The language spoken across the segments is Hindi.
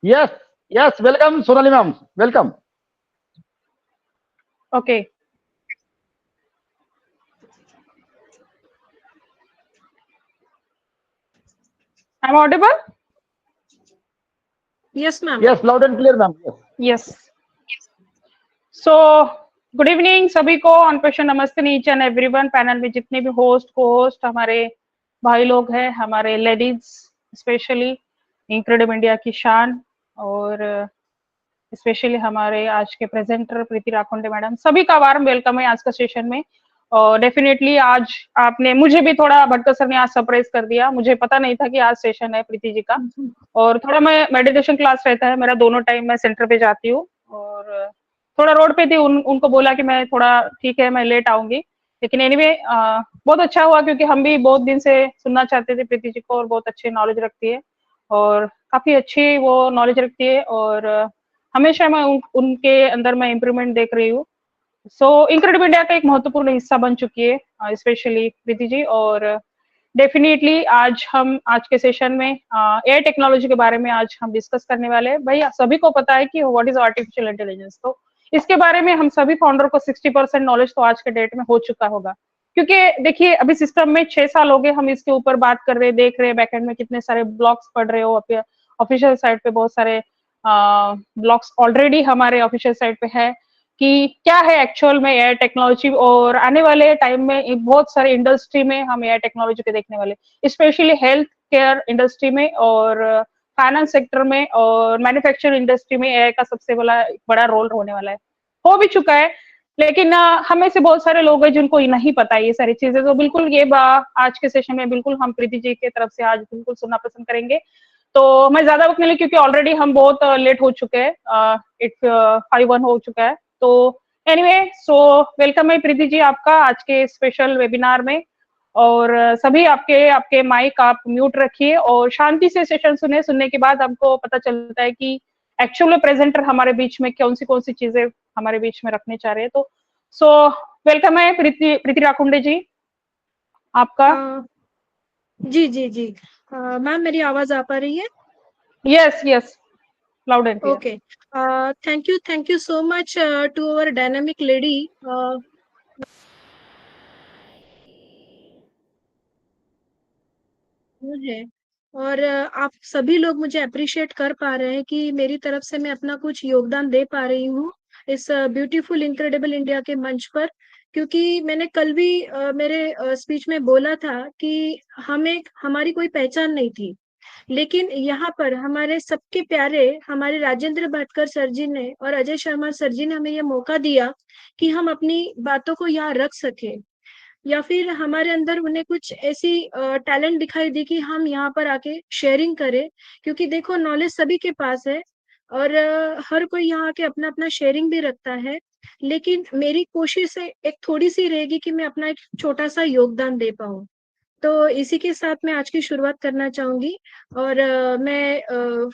Yes, yes. Welcome, Sonali ma'am. Welcome. Okay. I'm audible? Yes, ma'am. Yes, loud and clear, ma'am. Yes. Yes. So good evening सभी को, ऑन क्वेश्चन नमस्ते ईच एंड एवरीवन। पैनल में जितने भी होस्ट को होस्ट हमारे भाई लोग हैं, हमारे लेडीज स्पेशली इंक्रेडिबल इंडिया की शान, और स्पेशली हमारे आज के प्रेजेंटर प्रीति राखोंडे मैडम, सभी का वार्म वेलकम है आज का सेशन में। और डेफिनेटली आज आपने मुझे भी थोड़ा भटकर सर ने आज सरप्राइज कर दिया, मुझे पता नहीं था कि आज सेशन है प्रीति जी का। और थोड़ा मैं मेडिटेशन क्लास रहता है मेरा दोनों टाइम, मैं सेंटर पे जाती हूँ और थोड़ा रोड पे थी, उनको बोला कि मैं थोड़ा ठीक है मैं लेट आऊंगी, लेकिन एनीवे बहुत अच्छा हुआ क्योंकि हम भी बहुत दिन से सुनना चाहते थे प्रीति जी को, और बहुत अच्छे नॉलेज रखती है और काफी अच्छी वो नॉलेज रखती है, और हमेशा मैं उनके अंदर मैं इम्प्रूवमेंट देख रही हूँ। सो इनक्रेडिबल इंडिया का एक महत्वपूर्ण हिस्सा बन चुकी है स्पेशली प्रीति जी। और डेफिनेटली आज के सेशन में एआई टेक्नोलॉजी के बारे में आज हम डिस्कस करने वाले हैं। भाई सभी को पता है कि व्हाट इज आर्टिफिशियल इंटेलिजेंस, तो इसके बारे में हम सभी फाउंडर को 60% नॉलेज तो आज के डेट में हो चुका होगा, क्योंकि देखिए अभी सिस्टम में 6 साल हो गए हम इसके ऊपर बात कर रहे, देख रहे बैकएंड में कितने सारे ब्लॉग्स पढ़ रहे हो, ऑफिशियल साइट पे बहुत सारे ब्लॉग्स ऑलरेडी हमारे ऑफिशियल साइट पे है कि क्या है एक्चुअल में एआई टेक्नोलॉजी, और आने वाले टाइम में बहुत सारे इंडस्ट्री में हम एआई टेक्नोलॉजी के देखने वाले, स्पेशली हेल्थ केयर इंडस्ट्री में और फाइनेंस सेक्टर में और मैन्युफैक्चरिंग इंडस्ट्री में एआई का सबसे बड़ा रोल होने वाला है, हो भी चुका है। लेकिन हमें से बहुत सारे लोग हैं जिनको नहीं पता है ये सारी चीजें, तो बिल्कुल ये आज के सेशन में बिल्कुल हम प्रीति जी की तरफ से आज बिल्कुल सुनना पसंद करेंगे। तो मैं ज्यादा वक्त नहीं ली क्योंकि ऑलरेडी हम बहुत लेट हो चुके हैं, इट 5:01 हो चुका है। तो एनीवे सो वेलकम है प्रीति जी आपका आज के स्पेशल वेबिनार में, और सभी आपके आपके माइक आप म्यूट रखिए और शांति से सेशन सुनने के बाद हमको पता चलता है कि एक्चुअल प्रेजेंटर हमारे बीच में कौन सी चीजें हमारे बीच में रखने चाह रहे हैं। तो सो वेलकम है प्रीति प्रीति राखुंडे जी आपका। जी जी जी मैम, मेरी आवाज आ पा रही है? Yes yes, loud and clear. Okay, thank you so much to our dynamic lady है। और आप सभी लोग मुझे अप्रिशिएट कर पा रहे हैं कि मेरी तरफ से मैं अपना कुछ योगदान दे पा रही हूँ इस ब्यूटीफुल इनक्रेडिबल इंडिया के मंच पर, क्योंकि मैंने कल भी मेरे स्पीच में बोला था कि हमारी कोई पहचान नहीं थी, लेकिन यहाँ पर हमारे सबके प्यारे हमारे राजेंद्र भाटकर सर जी ने और अजय शर्मा सर जी ने हमें ये मौका दिया कि हम अपनी बातों को यहाँ रख सके, या फिर हमारे अंदर उन्हें कुछ ऐसी टैलेंट दिखाई दी कि हम यहाँ पर आके शेयरिंग करें। क्योंकि देखो, नॉलेज सभी के पास है और हर कोई यहाँ आके अपना अपना शेयरिंग भी रखता है, लेकिन मेरी कोशिश है एक थोड़ी सी रहेगी कि मैं अपना एक छोटा सा योगदान दे पाऊँ। तो इसी के साथ मैं आज की शुरुआत करना चाहूंगी। और मैं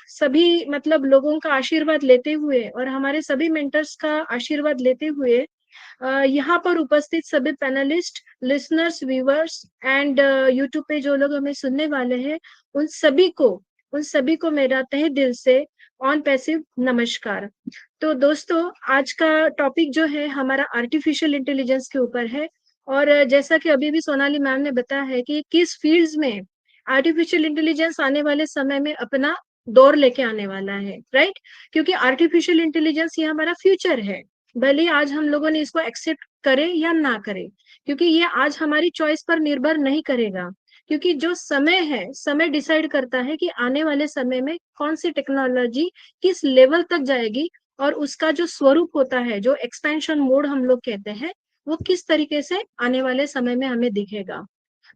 सभी मतलब लोगों का आशीर्वाद लेते हुए और हमारे सभी मेंटर्स का आशीर्वाद लेते हुए यहाँ पर उपस्थित सभी panelist, listeners, viewers and YouTube पे जो लोग हमें सुनने वाले हैं, उन सभी को मेरा तहे दिल से ऑन पैसिव नमस्कार। तो दोस्तों, आज का टॉपिक जो है हमारा आर्टिफिशियल इंटेलिजेंस के ऊपर है। और जैसा कि अभी भी सोनाली मैम ने बताया है कि किस फील्ड्स में आर्टिफिशियल इंटेलिजेंस आने वाले समय में अपना दौर लेके आने वाला है, राइट? क्योंकि आर्टिफिशियल इंटेलिजेंस ये हमारा फ्यूचर है, भले ही आज हम लोगों ने इसको एक्सेप्ट करे या ना करे, क्योंकि ये आज हमारी चॉइस पर निर्भर नहीं करेगा। क्योंकि जो समय है, समय डिसाइड करता है कि आने वाले समय में कौन सी टेक्नोलॉजी किस लेवल तक जाएगी, और उसका जो स्वरूप होता है, जो एक्सपेंशन मोड हम लोग कहते हैं, वो किस तरीके से आने वाले समय में हमें दिखेगा।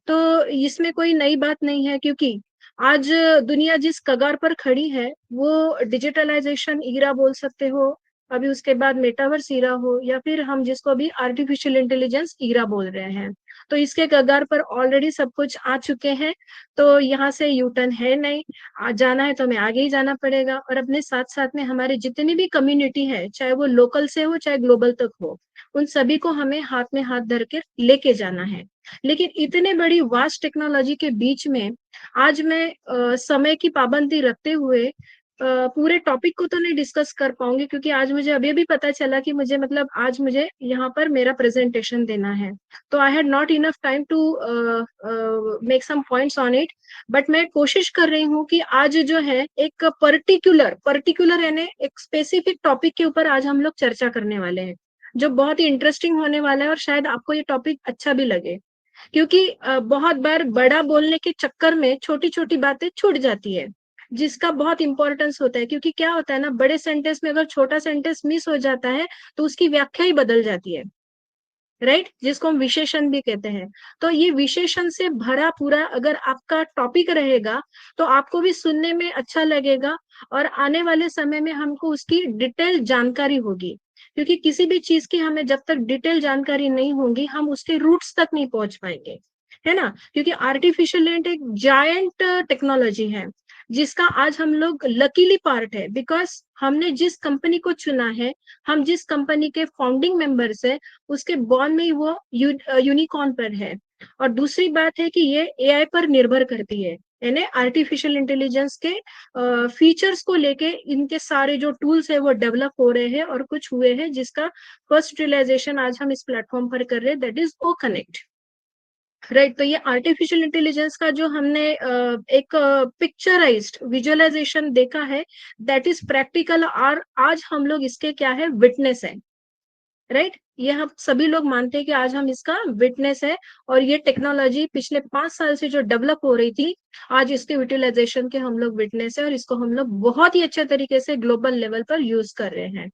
तो इसमें कोई नई बात नहीं है, क्योंकि आज दुनिया जिस कगार पर खड़ी है वो डिजिटलाइजेशन ईरा बोल सकते हो, अभी उसके बाद मेटावर्स ईरा हो, या फिर हम जिसको अभी आर्टिफिशियल इंटेलिजेंस ईरा बोल रहे हैं। तो इसके कगार पर ऑलरेडी सब कुछ आ चुके हैं, तो यहाँ से यू टर्न है नहीं। जाना है तो हमें आगे ही जाना पड़ेगा, और अपने साथ साथ में हमारी जितनी भी कम्युनिटी है, चाहे वो लोकल से हो चाहे ग्लोबल तक हो, उन सभी को हमें हाथ में हाथ धर के लेके जाना है। लेकिन इतने बड़ी वास्ट टेक्नोलॉजी के बीच में आज मैं समय की पाबंदी रखते हुए पूरे टॉपिक को तो नहीं डिस्कस कर पाऊंगी, क्योंकि आज मुझे अभी अभी पता चला कि मुझे मतलब आज मुझे यहाँ पर मेरा प्रेजेंटेशन देना है, तो I had not enough time to make some points on it. But मैं कोशिश कर रही हूँ कि आज जो है एक पर्टिकुलर यानी एक स्पेसिफिक टॉपिक के ऊपर आज हम लोग चर्चा करने वाले हैं, जो बहुत ही इंटरेस्टिंग होने वाला है, और शायद आपको ये टॉपिक अच्छा भी लगे, क्योंकि बहुत बार बड़ा बोलने के चक्कर में छोटी छोटी बातें छूट जाती है, जिसका बहुत इंपॉर्टेंस होता है। क्योंकि क्या होता है ना, बड़े सेंटेंस में अगर छोटा सेंटेंस मिस हो जाता है तो उसकी व्याख्या ही बदल जाती है, राइट, जिसको हम विशेषण भी कहते हैं। तो ये विशेषण से भरा पूरा अगर आपका टॉपिक रहेगा तो आपको भी सुनने में अच्छा लगेगा, और आने वाले समय में हमको उसकी डिटेल जानकारी होगी, क्योंकि किसी भी चीज की हमें जब तक डिटेल जानकारी नहीं होगी हम उसके रूट्स तक नहीं पहुंच पाएंगे, है ना। क्योंकि आर्टिफिशियल इंटेलिजेंस एक जायंट टेक्नोलॉजी है, जिसका आज हम लोग लकीली पार्ट है, बिकॉज हमने जिस कंपनी को चुना है, हम जिस कंपनी के फाउंडिंग मेंबर्स है, उसके बॉर्न में ही वो यूनिकॉर्न पर है। और दूसरी बात है कि ये एआई पर निर्भर करती है, यानी आर्टिफिशियल इंटेलिजेंस के फीचर्स को लेके इनके सारे जो टूल्स है वो डेवलप हो रहे हैं और कुछ हुए हैं, जिसका फर्स्ट रियलाइजेशन आज हम इस प्लेटफॉर्म पर कर रहे हैं, that is O connect, right. तो ये आर्टिफिशियल इंटेलिजेंस का जो हमने एक पिक्चराइज्ड विजुअलाइजेशन देखा है, दैट इज प्रैक्टिकल, और आज हम लोग इसके क्या है, विटनेस है, राइट। ये हम सभी लोग मानते हैं कि आज हम इसका विटनेस है, और ये टेक्नोलॉजी पिछले 5 साल से जो डेवलप हो रही थी, आज इसके यूटिलाइजेशन के हम लोग विटनेस है, और इसको हम लोग बहुत ही अच्छे तरीके से ग्लोबल लेवल पर यूज कर रहे हैं।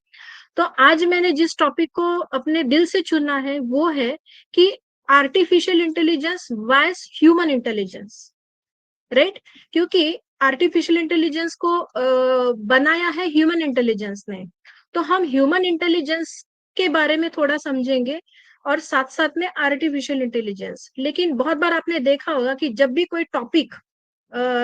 तो आज मैंने जिस टॉपिक को अपने दिल से चुना है वो है कि artificial intelligence wise human intelligence, right. क्योंकि आर्टिफिशियल इंटेलिजेंस को बनाया है ह्यूमन इंटेलिजेंस ने, तो हम ह्यूमन इंटेलिजेंस के बारे में थोड़ा समझेंगे, और साथ साथ में आर्टिफिशियल इंटेलिजेंस। लेकिन बहुत बार आपने देखा होगा कि जब भी कोई टॉपिक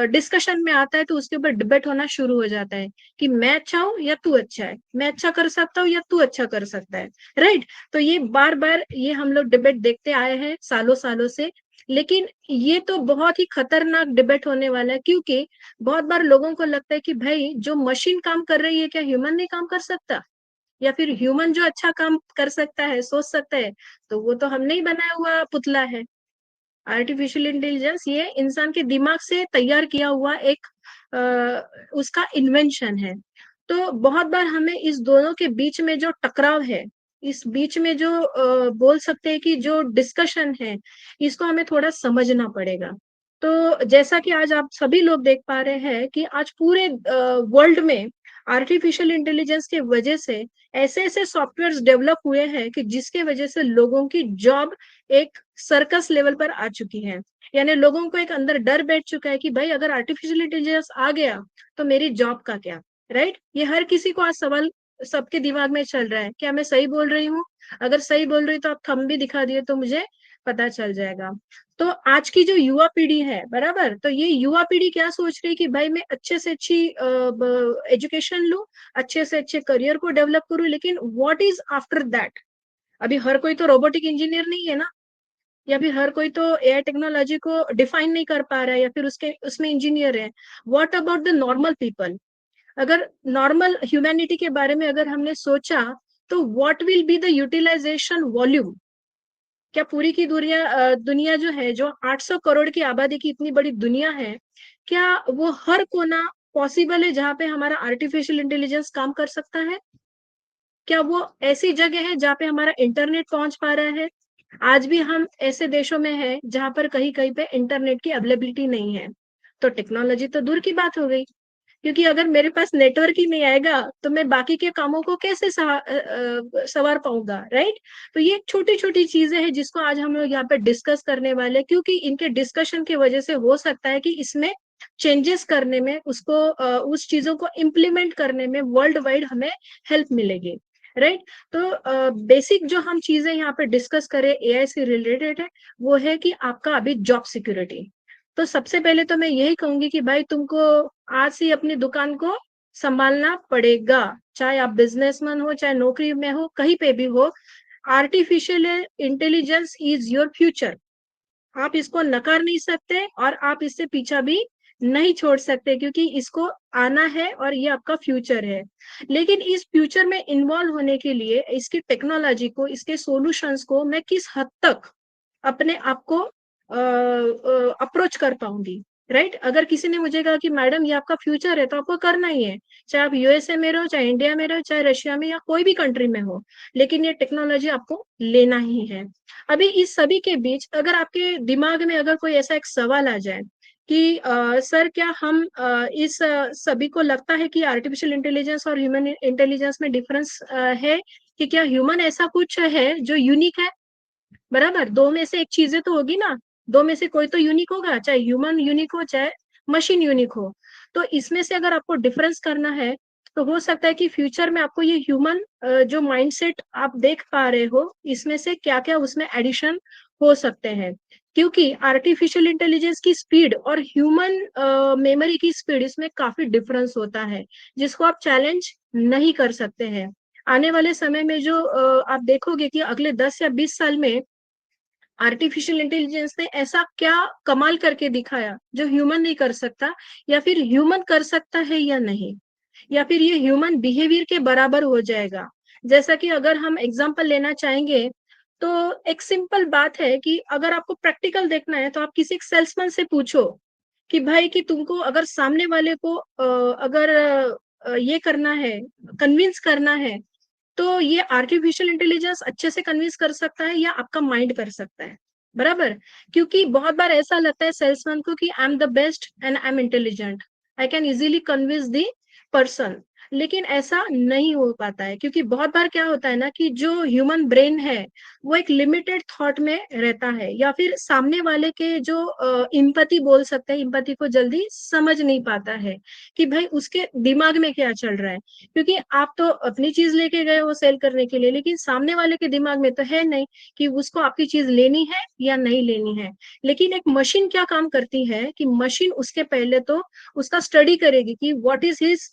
डिस्कशन में आता है तो उसके ऊपर डिबेट होना शुरू हो जाता है कि मैं अच्छा हूं या तू अच्छा है, मैं अच्छा कर सकता हूँ या तू अच्छा कर सकता है, राइट। तो ये बार बार ये हम लोग डिबेट देखते आए हैं सालों सालों से। लेकिन ये तो बहुत ही खतरनाक डिबेट होने वाला है, क्योंकि बहुत बार लोगों को लगता है कि भाई जो मशीन काम कर रही है क्या ह्यूमन नहीं काम कर सकता, या फिर ह्यूमन जो अच्छा काम कर सकता है, सोच सकता है, तो वो तो हमने ही बनाया हुआ पुतला है। आर्टिफिशियल इंटेलिजेंस ये इंसान के दिमाग से तैयार किया हुआ एक उसका इन्वेंशन है। तो बहुत बार हमें इस दोनों के बीच में जो टकराव है, इस बीच में जो बोल सकते हैं कि जो डिस्कशन है, इसको हमें थोड़ा समझना पड़ेगा। तो जैसा कि आज आप सभी लोग देख पा रहे हैं कि आज पूरे वर्ल्ड में आर्टिफिशियल इंटेलिजेंस के वजह से ऐसे ऐसे सॉफ्टवेयर डेवलप हुए हैं कि जिसके वजह से लोगों की जॉब एक सर्कस लेवल पर आ चुकी है। यानी लोगों को एक अंदर डर बैठ चुका है कि भाई अगर आर्टिफिशियल इंटेलिजेंस आ गया तो मेरी जॉब का क्या, राइट। ये हर किसी को आज सवाल सबके दिमाग में चल रहा है। क्या मैं सही बोल रही हूँ? अगर सही बोल रही तो आप थंब भी दिखा दिए तो मुझे पता चल जाएगा। तो आज की जो युवा पीढ़ी है, बराबर, तो ये युवा पीढ़ी क्या सोच रही है कि भाई मैं अच्छे से अच्छी एजुकेशन लूं, अच्छे से अच्छे करियर को डेवलप करूं, लेकिन व्हाट इज आफ्टर दैट। अभी हर कोई तो रोबोटिक इंजीनियर नहीं है ना, या फिर हर कोई तो एआई टेक्नोलॉजी को डिफाइन नहीं कर पा रहा है, या फिर उसके उसमें इंजीनियर है। What about the normal people? अगर नॉर्मल ह्यूमैनिटी के बारे में अगर हमने सोचा, तो what will be the utilisation volume? क्या पूरी की दुनिया जो है, जो 800 करोड़ की आबादी की इतनी बड़ी दुनिया है, क्या वो हर कोना पॉसिबल है जहाँ पे हमारा आर्टिफिशियल इंटेलिजेंस काम कर सकता है? क्या वो ऐसी जगह है जहाँ पे हमारा इंटरनेट पहुंच पा रहा है? आज भी हम ऐसे देशों में हैं जहां पर कहीं कहीं पे इंटरनेट की अवेलेबिलिटी नहीं है। तो टेक्नोलॉजी तो दूर की बात हो गई, क्योंकि अगर मेरे पास नेटवर्क ही नहीं आएगा तो मैं बाकी के कामों को कैसे सवार पाऊंगा, राइट। तो ये छोटी छोटी चीजें हैं जिसको आज हम लोग यहाँ पे डिस्कस करने वाले हैं, क्योंकि इनके डिस्कशन की वजह से हो सकता है कि इसमें चेंजेस करने में, उसको उस चीजों को इम्प्लीमेंट करने में वर्ल्ड वाइड हमें हेल्प मिलेगी, राइट। तो बेसिक जो हम चीजें यहाँ पे डिस्कस करें एआई से रिलेटेड है, वो है कि आपका अभी जॉब सिक्योरिटी। तो सबसे पहले तो मैं यही कहूंगी कि भाई तुमको आज से अपनी दुकान को संभालना पड़ेगा, चाहे आप बिजनेसमैन हो, चाहे नौकरी में हो, कहीं पे भी हो। Artificial intelligence is your future. आप इसको नकार नहीं सकते और आप इससे पीछा भी नहीं छोड़ सकते, क्योंकि इसको आना है और ये आपका फ्यूचर है। लेकिन इस फ्यूचर में इन्वॉल्व होने के लिए इसकी टेक्नोलॉजी को, इसके सॉल्यूशंस को मैं किस हद तक अपने आप को अप्रोच कर पाऊंगी, राइट? अगर किसी ने मुझे कहा कि मैडम ये आपका फ्यूचर है, तो आपको करना ही है, चाहे आप यूएसए में रहो, चाहे इंडिया में रहो, चाहे रशिया में, या कोई भी कंट्री में हो, लेकिन ये टेक्नोलॉजी आपको लेना ही है। अभी इस सभी के बीच अगर आपके दिमाग में अगर कोई ऐसा एक सवाल आ जाए कि सर क्या हम इस सभी को लगता है कि आर्टिफिशियल इंटेलिजेंस और ह्यूमन इंटेलिजेंस में डिफरेंस है, कि क्या ह्यूमन ऐसा कुछ है जो यूनिक है? बराबर, दो में से एक चीजें तो होगी ना, दो में से कोई तो यूनिक होगा, चाहे ह्यूमन यूनिक हो चाहे मशीन यूनिक हो। तो इसमें से अगर आपको डिफरेंस करना है, तो हो सकता है कि फ्यूचर में आपको ये ह्यूमन जो माइंडसेट आप देख पा रहे हो, इसमें से क्या क्या उसमें एडिशन हो सकते हैं। क्योंकि आर्टिफिशियल इंटेलिजेंस की स्पीड और ह्यूमन मेमोरी की स्पीड, इसमें काफी डिफरेंस होता है, जिसको आप चैलेंज नहीं कर सकते हैं। आने वाले समय में जो आप देखोगे कि अगले 10 या 20 साल में आर्टिफिशियल इंटेलिजेंस ने ऐसा क्या कमाल करके दिखाया जो ह्यूमन नहीं कर सकता, या फिर ह्यूमन कर सकता है या नहीं, या फिर ये ह्यूमन बिहेवियर के बराबर हो जाएगा। जैसा कि अगर हम एग्जांपल लेना चाहेंगे, तो एक सिंपल बात है कि अगर आपको प्रैक्टिकल देखना है, तो आप किसी सेल्समैन से पूछो कि भाई कि तुमको अगर सामने वाले को अगर ये करना है, कन्विंस करना है, तो ये आर्टिफिशियल इंटेलिजेंस अच्छे से कन्विंस कर सकता है या आपका माइंड कर सकता है? बराबर। क्योंकि बहुत बार ऐसा लगता है सेल्समैन को कि I am the best and I am intelligent, I can easily convince the person. लेकिन ऐसा नहीं हो पाता है, क्योंकि बहुत बार क्या होता है ना कि जो ह्यूमन ब्रेन है, वो एक लिमिटेड थॉट में रहता है, या फिर सामने वाले के जो इम्पैथी बोल सकते हैं, इम्पैथी को जल्दी समझ नहीं पाता है कि भाई उसके दिमाग में क्या चल रहा है। क्योंकि आप तो अपनी चीज लेके गए हो सेल करने के लिए, लेकिन सामने वाले के दिमाग में तो है नहीं कि उसको आपकी चीज लेनी है या नहीं लेनी है। लेकिन एक मशीन क्या काम करती है कि मशीन उसके पहले तो उसका स्टडी करेगी कि व्हाट इज हिज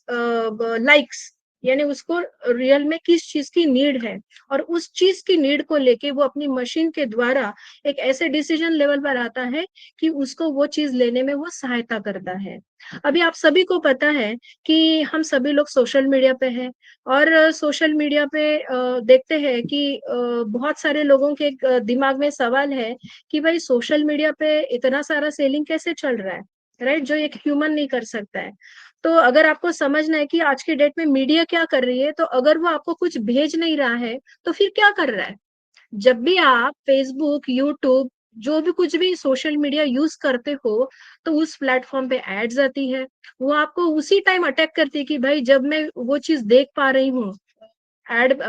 लाइक्स, यानी उसको रियल में किस चीज की नीड है, और उस चीज की नीड को लेके वो अपनी मशीन के द्वारा एक ऐसे डिसीजन लेवल पर आता है कि उसको वो चीज लेने में वो सहायता करता है। अभी आप सभी को पता है कि हम सभी लोग सोशल मीडिया पे हैं, और सोशल मीडिया पे देखते हैं कि बहुत सारे लोगों के दिमाग में सवाल है कि भाई सोशल मीडिया पे इतना सारा सेलिंग कैसे चल रहा है, राइट? जो एक ह्यूमन नहीं कर सकता है। तो अगर आपको समझना है कि आज की डेट में मीडिया क्या कर रही है, तो अगर वो आपको कुछ भेज नहीं रहा है, तो फिर क्या कर रहा है? जब भी आप फेसबुक, यूट्यूब, जो भी कुछ भी सोशल मीडिया यूज करते हो, तो उस प्लेटफॉर्म पे एड्स आती है। वो आपको उसी टाइम अटैक करती है कि भाई जब मैं वो चीज देख पा रही हूँ एड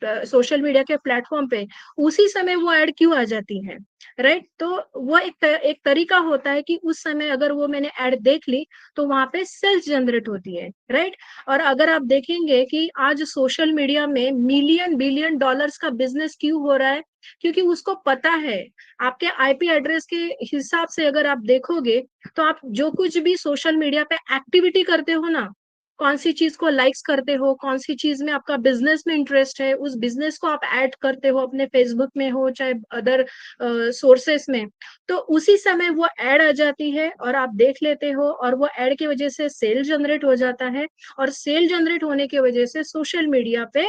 सोशल मीडिया के प्लेटफॉर्म पे, उसी समय वो एड क्यों आ जाती है, राइट? तो वो एक तरीका होता है कि उस समय अगर वो मैंने एड देख ली, तो वहां पे सेल्स जनरेट होती है, राइट? और अगर आप देखेंगे कि आज सोशल मीडिया में मिलियन बिलियन डॉलर्स का बिजनेस क्यों हो रहा है, क्योंकि उसको पता है आपके आईपी एड्रेस के हिसाब से अगर आप देखोगे, तो आप जो कुछ भी सोशल मीडिया पे एक्टिविटी करते हो ना, कौन सी चीज को लाइक्स करते हो, कौन सी चीज में आपका बिजनेस में इंटरेस्ट है, उस बिजनेस को आप ऐड करते हो, अपने फेसबुक में हो चाहे अदर सोर्सेस में, तो उसी समय वो ऐड आ जाती है और आप देख लेते हो, और वो ऐड की वजह से सेल जनरेट हो जाता है, और सेल जनरेट होने की वजह से सोशल मीडिया पे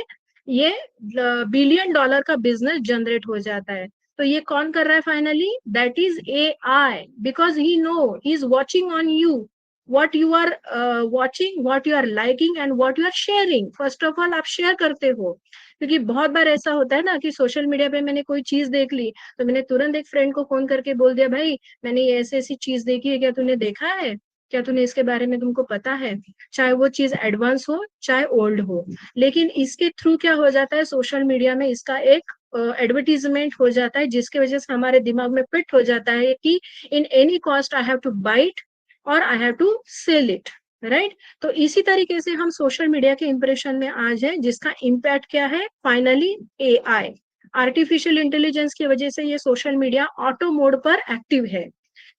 ये बिलियन डॉलर का बिजनेस जनरेट हो जाता है। तो ये कौन कर रहा है finally? That is AI, because he no he is watching on you, what you are watching, what you are liking and what you are sharing। First of all आप शेयर करते हो, क्योंकि बहुत बार ऐसा होता है ना कि सोशल मीडिया पे मैंने कोई चीज देख ली, तो मैंने तुरंत एक फ्रेंड को फोन करके बोल दिया, भाई मैंने ये ऐसी ऐसी चीज देखी है, क्या तूने देखा है, क्या तूने इसके बारे में तुमको पता है? चाहे वो चीज एडवांस हो चाहे ओल्ड हो, लेकिन इसके थ्रू क्या हो जाता है, सोशल मीडिया में इसका एक एडवर्टीजमेंट हो जाता है, जिसकी वजह से हमारे दिमाग में फिट हो जाता है कि in any cost I have to buy it और I have to sell it, right? तो इसी तरीके से हम सोशल मीडिया के इंप्रेशन में आज है, जिसका इम्पैक्ट क्या है फाइनली? AI, आर्टिफिशियल इंटेलिजेंस की वजह से ये सोशल मीडिया ऑटो मोड पर एक्टिव है,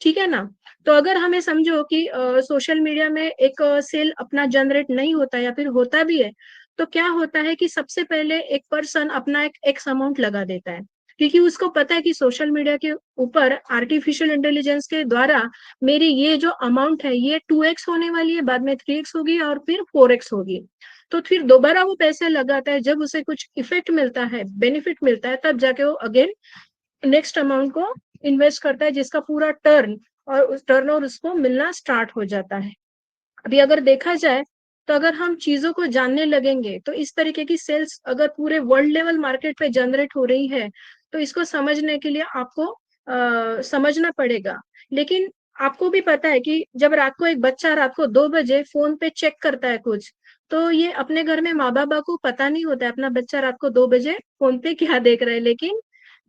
ठीक है ना? तो अगर हमें समझो कि सोशल मीडिया में एक सेल अपना जनरेट नहीं होता, या फिर होता भी है, तो क्या होता है कि सबसे पहले एक पर्सन अपना एक एक्स अमाउंट लगा देता है, क्योंकि उसको पता है कि सोशल मीडिया के ऊपर आर्टिफिशियल इंटेलिजेंस के द्वारा मेरी ये जो अमाउंट है ये 2x होने वाली है, बाद में 3x होगी और फिर 4x होगी। तो फिर दोबारा वो पैसे लगाता है, जब उसे कुछ इफेक्ट मिलता है, बेनिफिट मिलता है, तब जाके वो अगेन नेक्स्ट अमाउंट को इन्वेस्ट करता है, जिसका पूरा टर्न और उस टर्न और उसको मिलना स्टार्ट हो जाता है। अभी अगर देखा जाए तो अगर हम चीजों को जानने लगेंगे तो इस तरीके की सेल्स अगर पूरे वर्ल्ड लेवल मार्केट पे जनरेट हो रही है तो इसको समझने के लिए आपको समझना पड़ेगा। लेकिन आपको भी पता है कि जब रात को एक बच्चा रात को 2 बजे फोन पे चेक करता है कुछ, तो ये अपने घर में माँ बाप को पता नहीं होता है अपना बच्चा रात को 2 बजे फोन पे क्या देख रहा है, लेकिन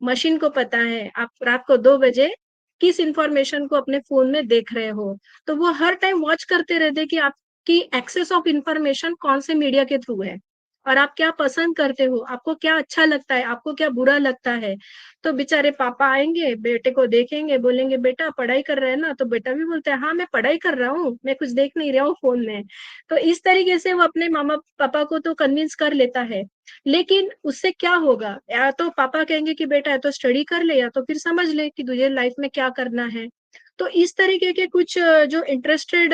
मशीन को पता है आप रात को 2 बजे किस इंफॉर्मेशन को अपने फोन में देख रहे हो। तो वो हर टाइम वॉच करते रहते कि आपकी एक्सेस ऑफ इंफॉर्मेशन कौन से मीडिया के थ्रू है और आप क्या पसंद करते हो, आपको क्या अच्छा लगता है, आपको क्या बुरा लगता है। तो बेचारे पापा आएंगे, बेटे को देखेंगे, बोलेंगे बेटा पढ़ाई कर रहे हैं ना, तो बेटा भी बोलता है हाँ मैं पढ़ाई कर रहा हूँ, मैं कुछ देख नहीं रहा हूँ फोन में। तो इस तरीके से वो अपने मामा पापा को तो कन्विंस कर लेता है। लेकिन उससे क्या होगा, या तो पापा कहेंगे कि बेटा या तो स्टडी कर ले या तो फिर समझ ले कि तुझे लाइफ में क्या करना है। तो इस तरीके के कुछ जो इंटरेस्टेड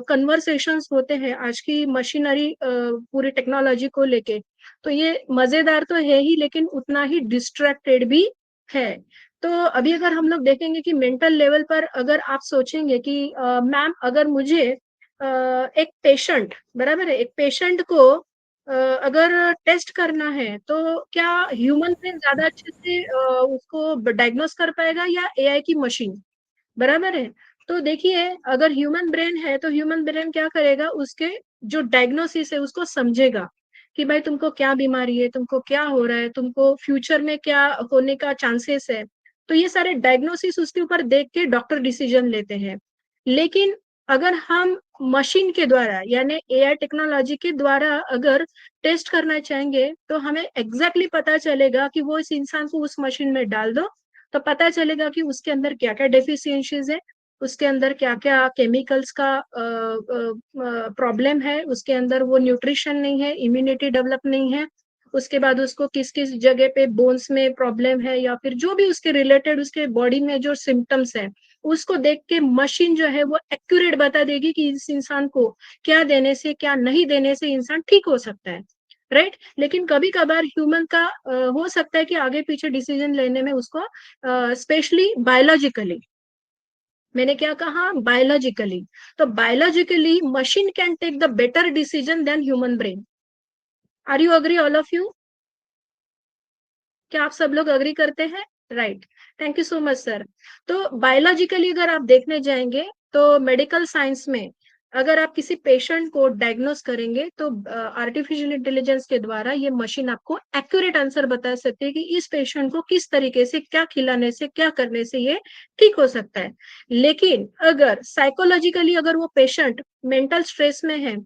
कन्वर्सेशंस होते हैं आज की मशीनरी पूरी टेक्नोलॉजी को लेके, तो ये मजेदार तो है ही लेकिन उतना ही डिस्ट्रैक्टेड भी है। तो अभी अगर हम लोग देखेंगे कि मेंटल लेवल पर अगर आप सोचेंगे कि मैम अगर मुझे एक पेशेंट, बराबर है, एक पेशेंट को अगर टेस्ट करना है तो क्या ह्यूमन ब्रेन ज्यादा अच्छे से उसको डायग्नोस कर पाएगा या एआई की मशीन, बराबर है। तो देखिए अगर ह्यूमन ब्रेन है तो ह्यूमन ब्रेन क्या करेगा, उसके जो डायग्नोसिस है उसको समझेगा कि भाई तुमको क्या बीमारी है, तुमको क्या हो रहा है, तुमको फ्यूचर में क्या होने का चांसेस है। तो ये सारे डायग्नोसिस उसके ऊपर देख के डॉक्टर डिसीजन लेते हैं। लेकिन अगर हम मशीन के द्वारा यानी एआई टेक्नोलॉजी के द्वारा अगर टेस्ट करना चाहेंगे तो हमें एग्जैक्टली पता चलेगा कि वो इस इंसान को उस मशीन में डाल दो तो पता चलेगा कि उसके अंदर क्या क्या डेफिशिएंसीज है, उसके अंदर क्या क्या केमिकल्स का प्रॉब्लम है, उसके अंदर वो न्यूट्रिशन नहीं है, इम्यूनिटी डेवलप नहीं है, उसके बाद उसको किस किस जगह पे बोन्स में प्रॉब्लम है या फिर जो भी उसके रिलेटेड उसके बॉडी में जो सिम्टम्स है, उसको देख के मशीन जो है वो एक्यूरेट बता देगी कि इस इंसान को क्या देने से क्या नहीं देने से इंसान ठीक हो सकता है, राइट। लेकिन कभी कभार ह्यूमन का हो सकता है कि आगे पीछे डिसीजन लेने में उसको स्पेशली बायोलॉजिकली, मैंने क्या कहा बायोलॉजिकली, तो biologically machine can take the better decision than human brain. Are you agree all of you? क्या आप सब लोग अग्री करते हैं? Right, thank you so much sir. तो बायोलॉजिकली अगर आप देखने जाएंगे तो मेडिकल साइंस में अगर आप किसी पेशेंट को डायग्नोस करेंगे तो आर्टिफिशियल इंटेलिजेंस के द्वारा ये मशीन आपको एक्यूरेट आंसर बता सकती है कि इस पेशेंट को किस तरीके से क्या खिलाने से क्या करने से ये ठीक हो सकता है। लेकिन अगर साइकोलॉजिकली अगर वो पेशेंट मेंटल स्ट्रेस में है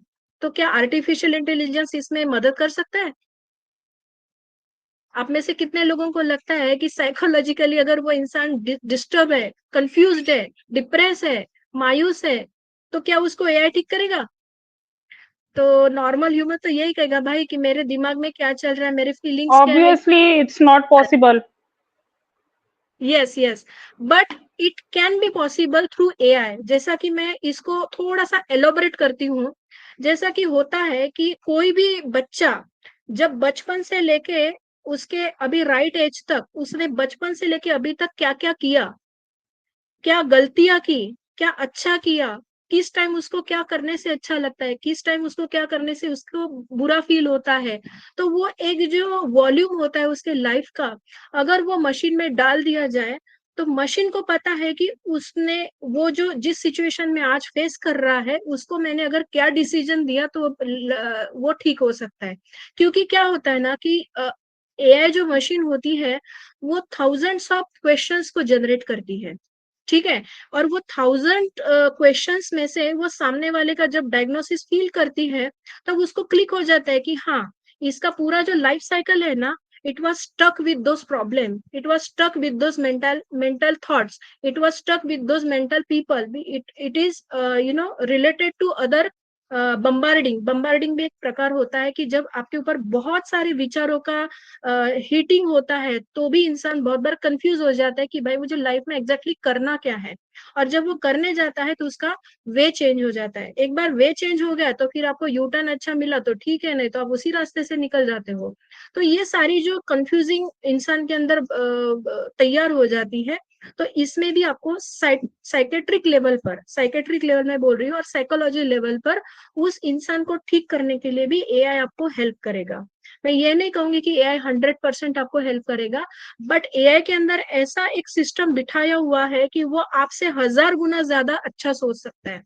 तो क्या आर्टिफिशियल इंटेलिजेंस इसमें मदद कर सकता है? आप में से कितने लोगों को लगता है कि साइकोलॉजिकली अगर वो इंसान डिस्टर्ब है, कंफ्यूज्ड है, डिप्रेस है, मायूस है, तो क्या उसको एआई ठीक करेगा? तो नॉर्मल ह्यूमन तो यही कहेगा भाई कि मेरे दिमाग में क्या चल रहा है, मेरे फीलिंग्स क्या है। Obviously, it's not possible. Yes yes, but it can be possible through AI. जैसा कि मैं इसको थोड़ा सा एलोबरेट करती हूँ। जैसा कि होता है कि कोई भी बच्चा जब बचपन से लेके उसके अभी राइट एज तक उसने बचपन से लेके अभी तक क्या क्या किया, क्या गलतियां की, क्या अच्छा किया, किस टाइम उसको क्या करने से अच्छा लगता है, किस टाइम उसको क्या करने से उसको बुरा फील होता है, तो वो एक जो वॉल्यूम होता है उसके लाइफ का अगर वो मशीन में डाल दिया जाए तो मशीन को पता है कि उसने वो जो जिस सिचुएशन में आज फेस कर रहा है उसको मैंने अगर क्या डिसीजन दिया तो वो ठीक हो सकता है। क्योंकि क्या होता है ना कि एआई जो मशीन होती है वो थाउजेंड्स ऑफ क्वेश्चंस को जनरेट करती है, ठीक है। और वो 1000 क्वेश्चंस में से वो सामने वाले का जब डायग्नोसिस फील करती है तब उसको क्लिक हो जाता है कि हाँ इसका पूरा जो लाइफ साइकिल है ना, it was stuck with those problem, it was stuck with those mental thoughts, it was stuck with those mental people, it is related to other bombarding भी एक प्रकार होता है कि जब आपके ऊपर बहुत सारे विचारों का हीटिंग होता है तो भी इंसान बहुत बार कंफ्यूज हो जाता है कि भाई मुझे लाइफ में एग्जैक्टली करना क्या है। और जब वो करने जाता है तो उसका वे चेंज हो जाता है। एक बार वे चेंज हो गया तो फिर आपको यू टर्न अच्छा मिला तो ठीक है, नहीं तो आप उसी रास्ते से निकल जाते हो। तो ये सारी जो कंफ्यूजिंग इंसान के अंदर तैयार हो जाती है, तो इसमें भी आपको साइकेट्रिक लेवल में बोल रही हूँ, और साइकोलॉजी लेवल पर उस इंसान को ठीक करने के लिए भी एआई आपको हेल्प करेगा। मैं ये नहीं कहूंगी कि एआई 100% आपको हेल्प करेगा, बट एआई के अंदर ऐसा एक सिस्टम बिठाया हुआ है कि वो आपसे 1000 गुना ज्यादा अच्छा सोच सकता है।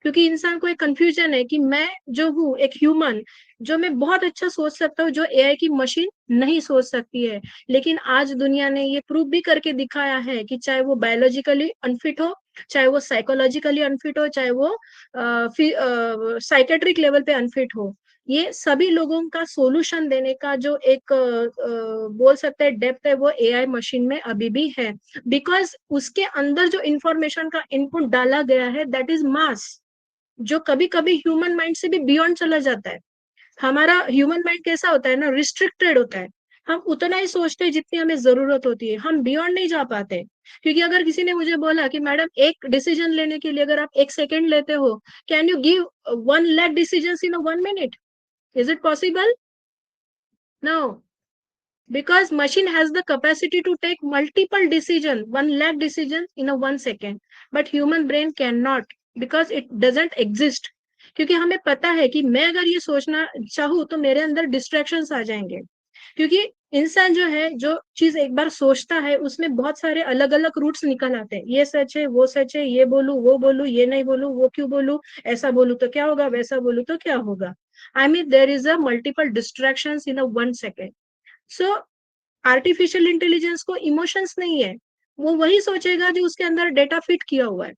क्योंकि इंसान को एक कंफ्यूजन है कि मैं जो हूँ एक ह्यूमन, जो मैं बहुत अच्छा सोच सकता हूँ, जो एआई की मशीन नहीं सोच सकती है। लेकिन आज दुनिया ने ये प्रूव भी करके दिखाया है कि चाहे वो बायोलॉजिकली अनफिट हो, चाहे वो साइकोलॉजिकली अनफिट हो, चाहे वो साइकेट्रिक लेवल पे अनफिट हो, ये सभी लोगों का सोल्यूशन देने का जो एक बोल सकते हैं डेप्थ है, वो एआई मशीन में अभी भी है। बिकॉज उसके अंदर जो इंफॉर्मेशन का इनपुट डाला गया है दैट इज मास, जो कभी कभी ह्यूमन माइंड से भी बियॉन्ड चला जाता है। हमारा ह्यूमन माइंड कैसा होता है ना, रिस्ट्रिक्टेड होता है। हम उतना ही सोचते हैं जितनी हमें जरूरत होती है, हम बियॉन्ड नहीं जा पाते। क्योंकि अगर किसी ने मुझे बोला कि मैडम एक डिसीजन लेने के लिए अगर आप 1 सेकेंड लेते हो, can you give 1 lakh decision in 1 minute? Is it possible? No, because machine has the capacity to take multiple decision, 1 lakh decision in a 1 second, but human brain cannot, because it doesn't exist। क्योंकि हमें पता है कि मैं अगर ये सोचना चाहूँ तो मेरे अंदर डिस्ट्रैक्शंस आ जाएंगे। क्योंकि इंसान जो है, जो चीज एक बार सोचता है उसमें बहुत सारे अलग अलग रूट्स निकल आते हैं, ये सच है वो सच है, ये बोलूं वो बोलूं, ये नहीं बोलूं वो क्यों बोलूं, ऐसा बोलूं तो क्या होगा, वैसा बोलूं तो क्या होगा। I mean there is a multiple distractions in a 1 second. So artificial intelligence को इमोशंस नहीं है, वो वही सोचेगा जो उसके अंदर डेटा फिट किया हुआ है।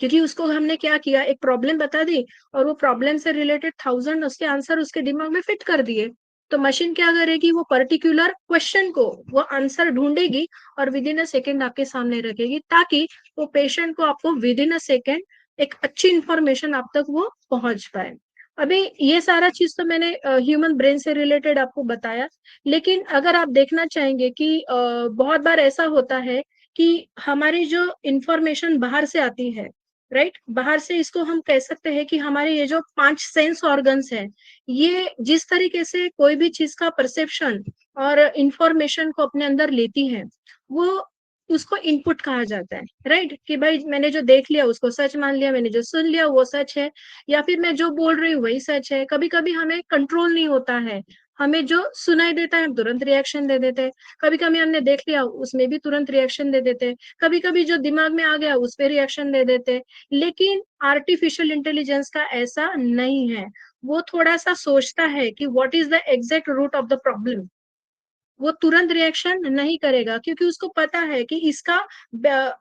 क्योंकि उसको हमने क्या किया, एक प्रॉब्लम बता दी और वो प्रॉब्लम से रिलेटेड 1000 उसके आंसर उसके दिमाग में फिट कर दिए। तो मशीन क्या करेगी, वो पर्टिकुलर क्वेश्चन को वो आंसर ढूंढेगी और विद इन अ सेकेंड आपके सामने रखेगी, ताकि वो पेशेंट को आपको विद इन अ सेकेंड एक अच्छी इंफॉर्मेशन आप तक वो पहुंच पाए। अभी ये सारा चीज तो मैंने ह्यूमन ब्रेन से रिलेटेड आपको बताया। लेकिन अगर आप देखना चाहेंगे कि बहुत बार ऐसा होता है कि हमारी जो इंफॉर्मेशन बाहर से आती है, राइट, बाहर से, इसको हम कह सकते हैं कि हमारे ये जो 5 सेंस ऑर्गन्स है, ये जिस तरीके से कोई भी चीज का परसेप्शन और इंफॉर्मेशन को अपने अंदर लेती है, वो उसको इनपुट कहा जाता है। राइट, कि भाई मैंने जो देख लिया उसको सच मान लिया, मैंने जो सुन लिया वो सच है, या फिर मैं जो बोल रही हूँ वही सच है। कभी कभी हमें कंट्रोल नहीं होता है, हमें जो सुनाई देता है हम तुरंत रिएक्शन दे देते हैं। कभी कभी हमने देख लिया उसमें भी तुरंत रिएक्शन दे देते हैं। कभी कभी जो दिमाग में आ गया उस पर रिएक्शन दे देते हैं। लेकिन आर्टिफिशियल इंटेलिजेंस का ऐसा नहीं है। वो थोड़ा सा सोचता है कि what is the exact root of the problem. वो तुरंत रिएक्शन नहीं करेगा, क्योंकि उसको पता है कि इसका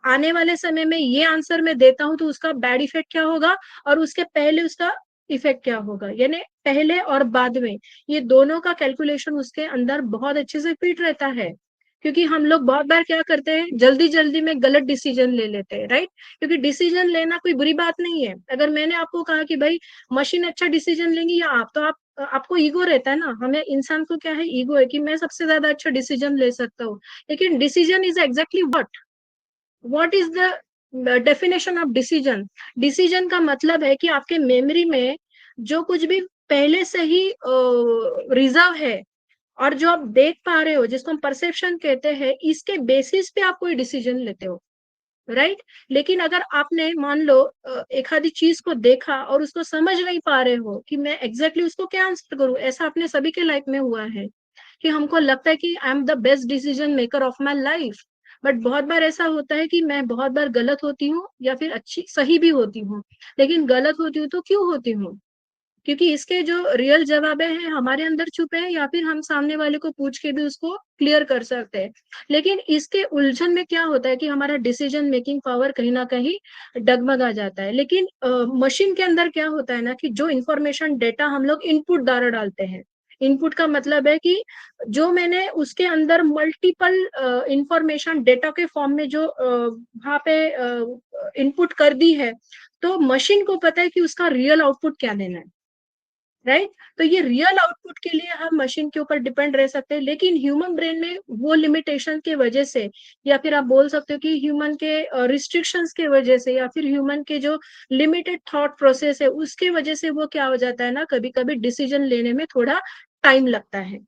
आने वाले समय में ये आंसर मैं देता हूं तो उसका बैड इफेक्ट क्या होगा, और उसके पहले उसका इफेक्ट क्या होगा, यानी पहले और बाद में ये दोनों का कैलकुलेशन उसके अंदर बहुत अच्छे से फिट रहता है। क्योंकि हम लोग बहुत बार क्या करते हैं, जल्दी जल्दी में गलत डिसीजन ले लेते हैं, राइट। क्योंकि डिसीजन लेना कोई बुरी बात नहीं है। अगर मैंने आपको कहा कि भाई मशीन अच्छा डिसीजन लेंगी या आप, तो आपको ईगो रहता है ना, हमें इंसान को क्या है, ईगो है कि मैं सबसे ज्यादा अच्छा डिसीजन ले सकता हूँ। लेकिन decision is exactly what is the definition of decision. Decision का मतलब है कि आपके मेमोरी में जो कुछ भी पहले से ही रिजर्व है, और जो आप देख पा रहे हो जिसको हम परसेप्शन कहते हैं, इसके बेसिस पे आप कोई डिसीजन लेते हो, राइट। लेकिन अगर आपने मान लो एक आधी चीज को देखा और उसको समझ नहीं पा रहे हो कि मैं एग्जैक्टली उसको क्या आंसर करूं, ऐसा अपने सभी के लाइफ में हुआ है कि हमको लगता है कि I am the best decision maker of my life. But बहुत बार ऐसा होता है कि मैं बहुत बार गलत होती हूँ, या फिर अच्छी सही भी होती हूँ। लेकिन गलत होती हूँ तो क्यों होती हूँ? क्योंकि इसके जो रियल जवाब है हमारे अंदर छुपे हैं, या फिर हम सामने वाले को पूछ के भी उसको क्लियर कर सकते हैं। लेकिन इसके उलझन में क्या होता है कि हमारा डिसीजन मेकिंग पावर कहीं ना कहीं डगमगा जाता है। लेकिन मशीन के अंदर क्या होता है ना, कि जो इंफॉर्मेशन डेटा हम लोग इनपुट द्वारा डालते हैं, इनपुट का मतलब है कि जो मैंने उसके अंदर मल्टीपल इंफॉर्मेशन डेटा के फॉर्म में जो वहां पे इनपुट कर दी है, तो मशीन को पता है कि उसका रियल आउटपुट क्या देना है, राइट? तो ये रियल आउटपुट के लिए हम मशीन के ऊपर डिपेंड रह सकते हैं, लेकिन ह्यूमन ब्रेन में वो लिमिटेशन की वजह से, या फिर आप बोल सकते हो कि ह्यूमन के रिस्ट्रिक्शंस के वजह से, या फिर ह्यूमन के जो लिमिटेड थॉट प्रोसेस है उसके वजह से वो क्या हो जाता है ना, कभी कभी डिसीजन लेने में थोड़ा टाइम लगता है।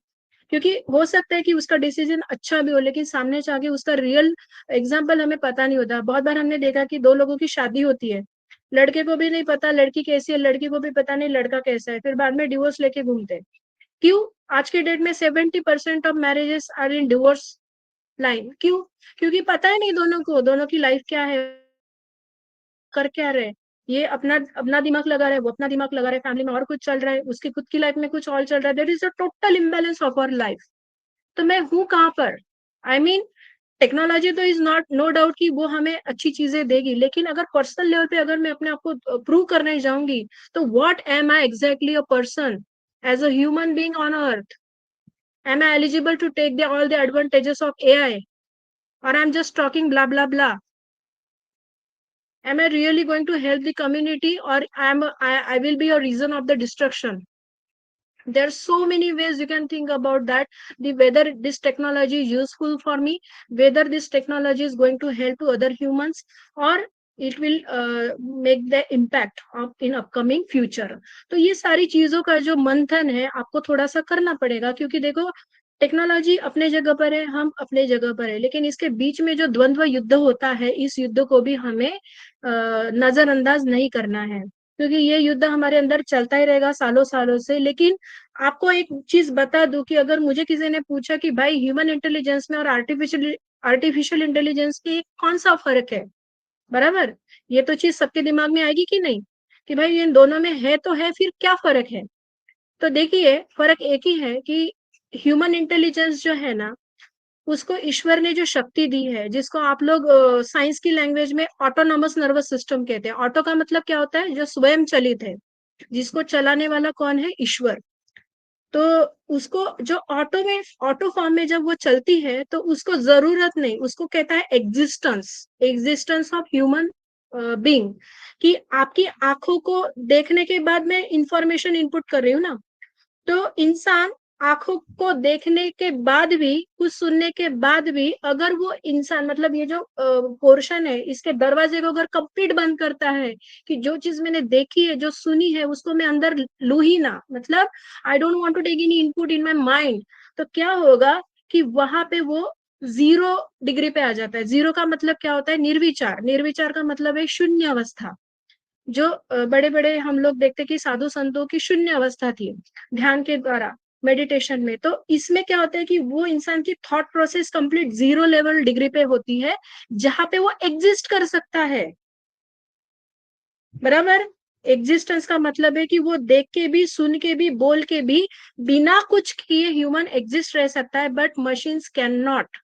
क्योंकि हो सकता है कि उसका डिसीजन अच्छा भी हो, लेकिन सामने से आगे उसका रियल एग्जाम्पल हमें पता नहीं होता। बहुत बार हमने देखा कि दो लोगों की शादी होती है, लड़के को भी नहीं पता लड़की कैसी है, लड़की को भी पता नहीं लड़का कैसा है, फिर बाद में डिवोर्स लेके घूमते हैं। क्यों? आज के डेट में 70% of marriages are in divorce line. क्यों? क्योंकि पता ही नहीं दोनों को, दोनों की लाइफ क्या है, कर क्या रहे। ये अपना अपना दिमाग लगा रहे, वो अपना दिमाग लगा रहे, फैमिली में और कुछ चल रहा है, उसकी खुद की लाइफ में कुछ और चल रहा है। There is a total imbalance of our life. तो मैं हूँ कहाँ पर? आई मीन टेक्नोलॉजी तो इज नॉट, नो डाउट कि वो हमें अच्छी चीजें देगी, लेकिन अगर पर्सनल लेवल पे अगर मैं अपने आप को प्रूव करने जाऊंगी, तो what am I exactly a person as a human being on earth? Am I eligible to take the all the advantages of AI, और I am just talking blah blah blah? Am I really going to help the community, or I will be a reason of the destruction? There are so many ways you can think about that, the whether this technology is useful for me, whether this technology is going to help to other humans, or it will make the impact of in upcoming future. तो ये सारी चीजों का जो मंथन है आपको थोड़ा सा करना पड़ेगा, क्योंकि देखो टेक्नोलॉजी अपने जगह पर है, हम अपने जगह पर है, लेकिन इसके बीच में जो द्वंद्व युद्ध होता है, इस युद्ध को भी हमें नजरअंदाज नहीं करना है, क्योंकि ये युद्ध हमारे अंदर चलता ही रहेगा सालों सालों से। लेकिन आपको एक चीज बता दूं कि अगर मुझे किसी ने पूछा कि भाई ह्यूमन इंटेलिजेंस में और आर्टिफिशियल आर्टिफिशियल इंटेलिजेंस की कौन सा फर्क है, बराबर, ये तो चीज सबके दिमाग में आएगी कि नहीं, कि भाई इन दोनों में है तो है, फिर क्या फर्क है? तो देखिए फर्क एक ही है कि ह्यूमन इंटेलिजेंस जो है ना, उसको ईश्वर ने जो शक्ति दी है, जिसको आप लोग साइंस की लैंग्वेज में ऑटोनॉमस नर्वस सिस्टम कहते हैं। ऑटो का मतलब क्या होता है? जो स्वयं चलित है, जिसको चलाने वाला कौन है? ईश्वर। तो उसको जो ऑटो में, ऑटो फॉर्म में जब वो चलती है, तो उसको जरूरत नहीं, उसको कहता है existence, existence of human being, कि आपकी आंखों को देखने के बाद मैं इंफॉर्मेशन इनपुट कर रही हूँ ना, तो इंसान आंखों को देखने के बाद भी, कुछ सुनने के बाद भी, अगर वो इंसान मतलब ये जो पोर्शन है, इसके दरवाजे को अगर कंप्लीट बंद करता है कि जो चीज मैंने देखी है, जो सुनी है, उसको मैं अंदर लू ही ना, मतलब I don't want to take any input in my mind, तो क्या होगा कि वहां पे वो 0 डिग्री पे आ जाता है। 0 का मतलब क्या होता है? निर्विचार। निर्विचार का मतलब है शून्य अवस्था। जो बड़े बड़े हम लोग देखते कि साधु संतों की शून्य अवस्था थी ध्यान के द्वारा, मेडिटेशन में, तो इसमें क्या होता है कि वो इंसान की thought process complete 0 level degree पे होती है, जहां पे वो एग्जिस्ट कर सकता है, बराबर। एग्जिस्टेंस का मतलब है कि वो देख के भी, सुन के भी, बोल के भी, बिना कुछ किए ह्यूमन एग्जिस्ट रह सकता है, but machines can not.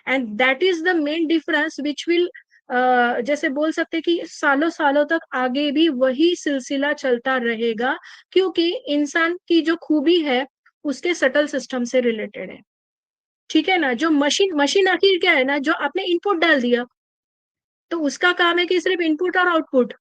And that is the main difference which will, जैसे बोल सकते कि सालों सालों तक आगे भी वही सिलसिला चलता रहेगा, क्योंकि इंसान की जो खूबी है उसके सटल सिस्टम से रिलेटेड है, ठीक है ना। जो मशीन, मशीन आखिर क्या है ना, जो आपने इनपुट डाल दिया, तो उसका काम है कि सिर्फ इनपुट और output,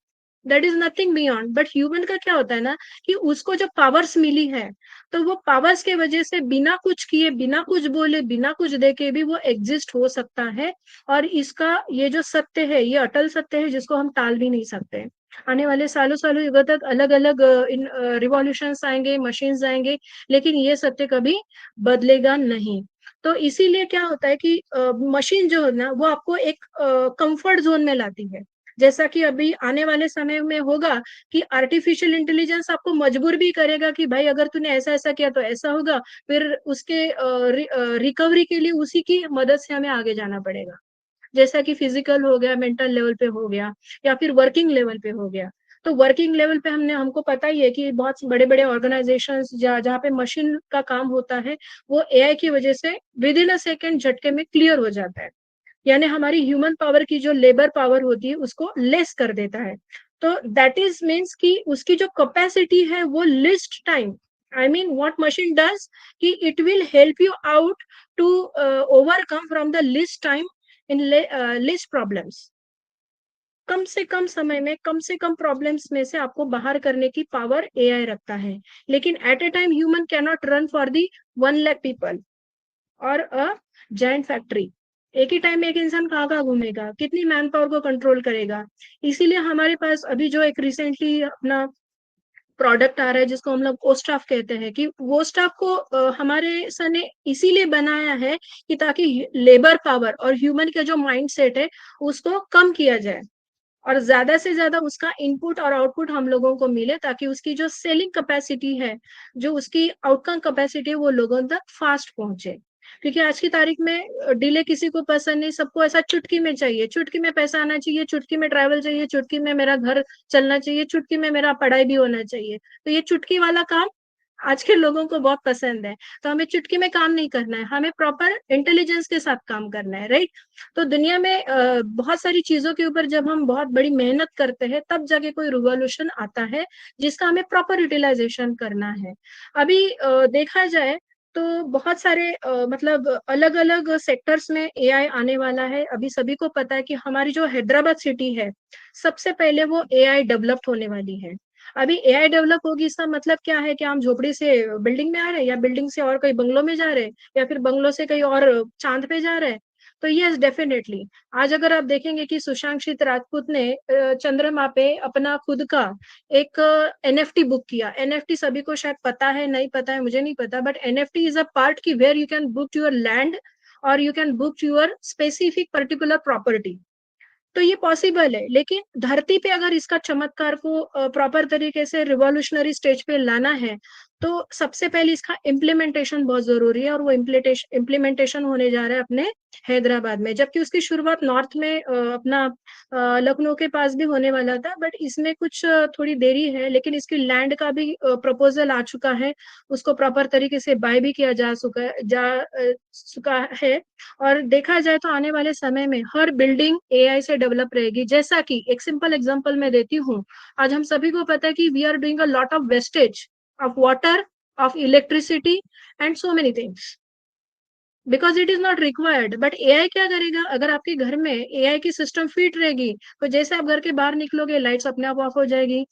that is nothing beyond. But human का क्या होता है ना, कि उसको जो पावर्स मिली है, तो वो पावर्स के वजह से बिना कुछ किए, बिना कुछ बोले, बिना कुछ देखे भी वो एग्जिस्ट हो सकता है। और इसका ये जो सत्य है, ये अटल सत्य है, जिसको हम टाल भी नहीं सकते। आने वाले सालों सालों युगों तक अलग अलग इन रिवॉल्यूशंस आएंगे, मशीन्स आएंगे, लेकिन ये सत्य कभी बदलेगा नहीं। तो इसीलिए क्या होता है कि मशीन जो है ना, वो आपको एक कंफर्ट जोन में लाती है। जैसा कि अभी आने वाले समय में होगा कि आर्टिफिशियल इंटेलिजेंस आपको मजबूर भी करेगा कि भाई अगर तूने ऐसा ऐसा किया तो ऐसा होगा, फिर उसके रिकवरी के लिए उसी की मदद से हमें आगे जाना पड़ेगा। जैसा कि फिजिकल हो गया, मेंटल लेवल पे हो गया, या फिर वर्किंग लेवल पे हो गया। तो वर्किंग लेवल पे हमको पता ही है कि बहुत बड़े बड़े ऑर्गेनाइजेशंस जहाँ पे मशीन का काम होता है, वो एआई की वजह से विद इन अ सेकेंड झटके में क्लियर हो जाता है। यानी हमारी ह्यूमन पावर की जो लेबर पावर होती है उसको लेस कर देता है। तो दैट इज मीन्स कि उसकी जो कैपेसिटी है वो list time, I mean, what machine does, कि it will help you out to overcome from the least time in least problems. कम से कम समय में कम से कम प्रॉब्लम्स में से आपको बाहर करने की पावर एआई रखता है, लेकिन at a time human can not run for the 1 lakh people और अ जायंट फैक्ट्री। एक ही टाइम में एक इंसान कहाँ कहाँ घूमेगा, कितनी मैन पावर को कंट्रोल करेगा। इसीलिए हमारे पास अभी जो एक रिसेंटली अपना प्रोडक्ट आ रहा है जिसको हम लोग वो स्टाफ कहते हैं, कि वो स्टाफ को हमारे सर ने इसीलिए बनाया है कि ताकि लेबर पावर और ह्यूमन का जो माइंडसेट है उसको कम किया जाए और ज्यादा से ज्यादा उसका इनपुट और आउटपुट हम लोगों को मिले, ताकि उसकी जो सेलिंग कैपेसिटी है, जो उसकी आउटकम कैपेसिटी है, वो लोगों तक फास्ट पहुंचे। क्योंकि आज की तारीख में डिले किसी को पसंद नहीं, सबको ऐसा चुटकी में चाहिए, चुटकी में पैसा आना चाहिए, चुटकी में ट्रैवल चाहिए, चुटकी में मेरा घर चलना चाहिए, चुटकी में मेरा पढ़ाई भी होना चाहिए। तो ये चुटकी वाला काम आज के लोगों को बहुत पसंद है। तो हमें चुटकी में काम नहीं करना है, हमें प्रॉपर इंटेलिजेंस के साथ काम करना है, राइट। तो दुनिया में बहुत सारी चीजों के ऊपर जब हम बहुत बड़ी मेहनत करते हैं तब जाके कोई रिवॉल्यूशन आता है जिसका हमें प्रॉपर यूटिलाइजेशन करना है। अभी देखा जाए तो बहुत सारे मतलब अलग अलग सेक्टर्स में एआई आने वाला है। अभी सभी को पता है कि हमारी जो हैदराबाद सिटी है, सबसे पहले वो एआई डेवलप्ड होने वाली है। अभी एआई डेवलप होगी, इसका मतलब क्या है कि हम झोपड़ी से बिल्डिंग में आ रहे हैं, या बिल्डिंग से और कहीं बंगलों में जा रहे हैं, या फिर बंगलों से कहीं और चांद पे जा रहे हैं। तो यस, डेफिनेटली आज अगर आप देखेंगे कि सुशांत राजपूत ने चंद्रमा पे अपना खुद का एक एनएफटी बुक किया। एनएफटी सभी को शायद पता है, नहीं पता है मुझे नहीं पता, but NFT is a part की where you can book your land और you can book your specific particular property. तो ये पॉसिबल है, लेकिन धरती पे अगर इसका चमत्कार को प्रॉपर तरीके से रिवॉल्यूशनरी स्टेज पे लाना है, तो सबसे पहले इसका इम्प्लीमेंटेशन बहुत जरूरी है, और वो इम्प्लीमेंटेशन होने जा रहा है अपने हैदराबाद में। जबकि उसकी शुरुआत नॉर्थ में अपना लखनऊ के पास भी होने वाला था, बट इसमें कुछ थोड़ी देरी है। लेकिन इसकी लैंड का भी प्रपोजल आ चुका है, उसको प्रॉपर तरीके से बाय भी किया जा चुका है। और देखा जाए तो आने वाले समय में हर बिल्डिंग एआई से डेवलप रहेगी। जैसा कि एक सिंपल एग्जांपल मैं देती हूँ, आज हम सभी को पता है कि we are doing a lot of wastage of water, of electricity and so many things, because it is not required. But AI क्या करेगा, अगर आपके घर में एआई की सिस्टम फिट रहेगी, तो जैसे आप घर के बाहर निकलोगे लाइट्स अपने आप ऑफ हो जाएगी,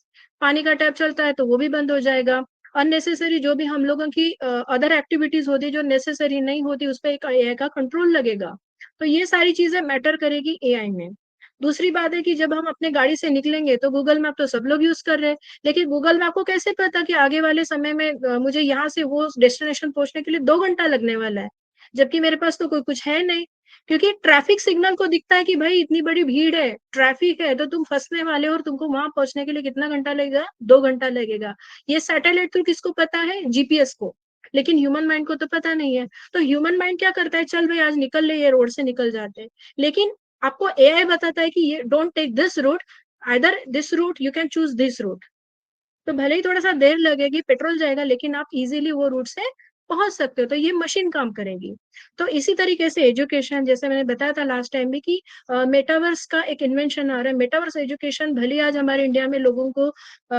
पानी का टैप चलता है तो वो भी बंद हो जाएगा। अननेसेसरी जो भी हम लोगों की अदर एक्टिविटीज होती है जो नेसेसरी नहीं होती, उस पर एक एआई का कंट्रोल लगेगा। तो ये सारी चीजें मैटर करेगी एआई में। दूसरी बात है कि जब हम अपने गाड़ी से निकलेंगे तो गूगल मैप तो सब लोग यूज कर रहे हैं, लेकिन गूगल मैप को कैसे पता कि आगे वाले समय में मुझे यहाँ से वो डेस्टिनेशन पहुंचने के लिए 2 घंटा लगने वाला है, जबकि मेरे पास तो कोई कुछ है नहीं। क्योंकि ट्रैफिक सिग्नल को दिखता है कि भाई इतनी बड़ी भीड़ है, ट्रैफिक है, तो तुम फंसने वाले हो और तुमको वहां पहुंचने के लिए कितना घंटा लगेगा, 2 घंटा लगेगा। ये सैटेलाइट थ्रू किसको पता है, जीपीएस को, लेकिन ह्यूमन माइंड को तो पता नहीं है। तो ह्यूमन माइंड क्या करता है, चल भाई आज निकल ले, ये रोड से निकल जाते हैं। लेकिन आपको एआई बताता है कि ये don't take this route, either this route, you can choose this route. तो भले ही थोड़ा सा देर लगेगी, पेट्रोल जाएगा, लेकिन आप इजीली वो रूट से पहुंच सकते हो। तो ये मशीन काम करेगी। तो इसी तरीके से एजुकेशन, जैसे मैंने बताया था लास्ट टाइम भी कि मेटावर्स का एक इन्वेंशन आ रहा है। मेटावर्स एजुकेशन भले आज हमारे इंडिया में लोगों को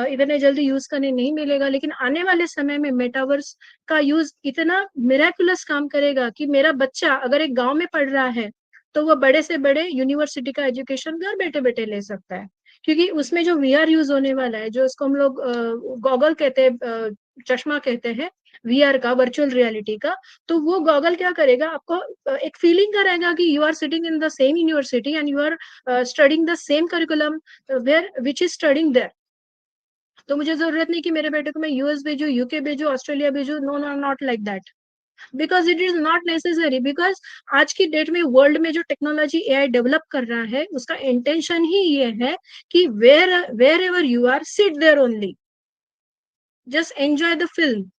इतने जल्दी यूज करने नहीं मिलेगा, लेकिन आने वाले समय में मेटावर्स का यूज इतना मिराकुलस काम करेगा कि मेरा बच्चा अगर एक गांव में पढ़ रहा है तो वो बड़े से बड़े यूनिवर्सिटी का एजुकेशन घर बैठे बैठे ले सकता है। क्योंकि उसमें जो वीआर यूज होने वाला है, जो इसको हम लोग गॉगल कहते हैं, चश्मा कहते हैं, वीआर का, वर्चुअल रियलिटी का। तो वो गॉगल क्या करेगा, आपको एक फीलिंग कराएगा कि you are sitting in the same university and you are studying the same curriculum where which is studying there. तो मुझे जरूरत नहीं कि मेरे बेटे को मैं यूएस भेजू, यूके भेजू, ऑस्ट्रेलिया भेजू, no no, not like that, because it is not necessary. Because आज की डेट में वर्ल्ड में जो टेक्नोलॉजी एआई डेवलप कर रहा है, उसका इंटेंशन ही ये है कि wherever you are, sit there only, just enjoy the film.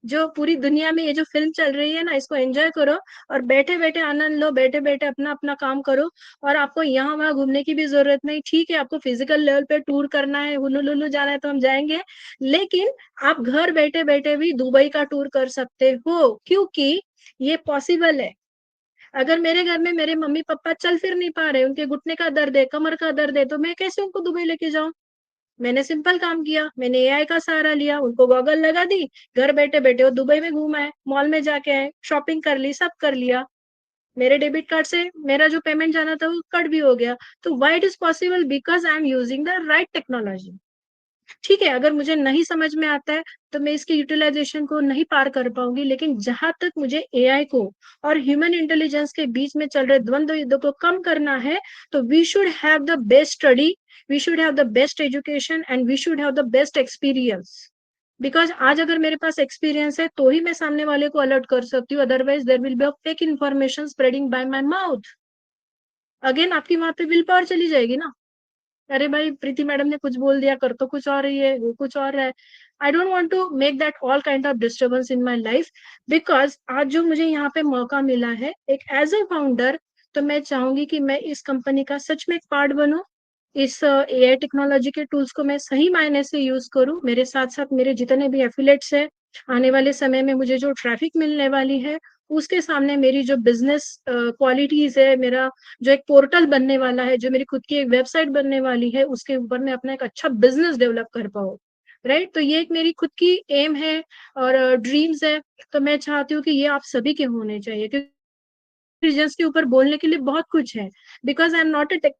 जो पूरी दुनिया में ये जो फिल्म चल रही है ना, इसको एंजॉय करो और बैठे बैठे आनंद लो, बैठे बैठे अपना अपना काम करो। और आपको यहाँ वहां घूमने की भी जरूरत नहीं। ठीक है, आपको फिजिकल लेवल पे टूर करना है, हुलुलुलु जाना है तो हम जाएंगे, लेकिन आप घर बैठे बैठे भी दुबई का टूर कर सकते हो, क्योंकि ये पॉसिबल है। अगर मेरे घर में मेरे मम्मी पापा चल फिर नहीं पा रहे, उनके घुटने का दर्द है, कमर का दर्द है, तो मैं कैसे उनको दुबई लेके जाऊं? मैंने सिंपल काम किया, मैंने एआई का सहारा लिया, उनको गॉगल लगा दी, घर बैठे बैठे वो दुबई में घूम आए, मॉल में जाके आए, शॉपिंग कर ली, सब कर लिया। मेरे डेबिट कार्ड से मेरा जो पेमेंट जाना था वो कट भी हो गया। तो why it is possible? Because I am using the right technology. ठीक है, अगर मुझे नहीं समझ में आता है तो मैं इसकी यूटिलाइजेशन को नहीं पार कर पाऊंगी, लेकिन जहां तक मुझे एआई को और ह्यूमन इंटेलिजेंस के बीच में चल रहे द्वंद्व युद्ध को कम करना है, तो we should have the best study, we should have the best education and we should have the best experience. Because आज अगर मेरे पास एक्सपीरियंस है तो ही मैं सामने वाले को अलर्ट कर सकती हूँ, otherwise there will be a fake information spreading by my mouth. Again आपकी वहां पे विल पावर चली जाएगी ना। अरे भाई प्रीति मैडम ने कुछ बोल दिया, कर तो कुछ और रही है, वो कुछ और है। I don't want to make that all kind of disturbance in my life. Because आज जो मुझे यहाँ पे मौका मिला है एक एज अ फाउंडर, तो मैं चाहूंगी कि मैं इस कंपनी का सच में एक पार्ट बनूं। इस एआई टेक्नोलॉजी के टूल्स को मैं सही मायने से यूज करूं। मेरे साथ साथ मेरे जितने भी एफिलेट्स है, आने वाले समय में मुझे जो ट्रैफिक मिलने वाली है उसके सामने मेरी जो बिजनेस क्वालिटीज है, मेरा जो एक पोर्टल बनने वाला है, जो मेरी खुद की एक वेबसाइट बनने वाली है, उसके ऊपर मैं अपना एक अच्छा बिजनेस डेवलप कर पाऊँ। राइट, तो ये एक मेरी खुद की एम है और ड्रीम्स है। तो मैं चाहती हूँ कि ये आप सभी के होने चाहिए, क्योंकि बिजनेस के ऊपर बोलने के लिए बहुत कुछ है। Because I am not a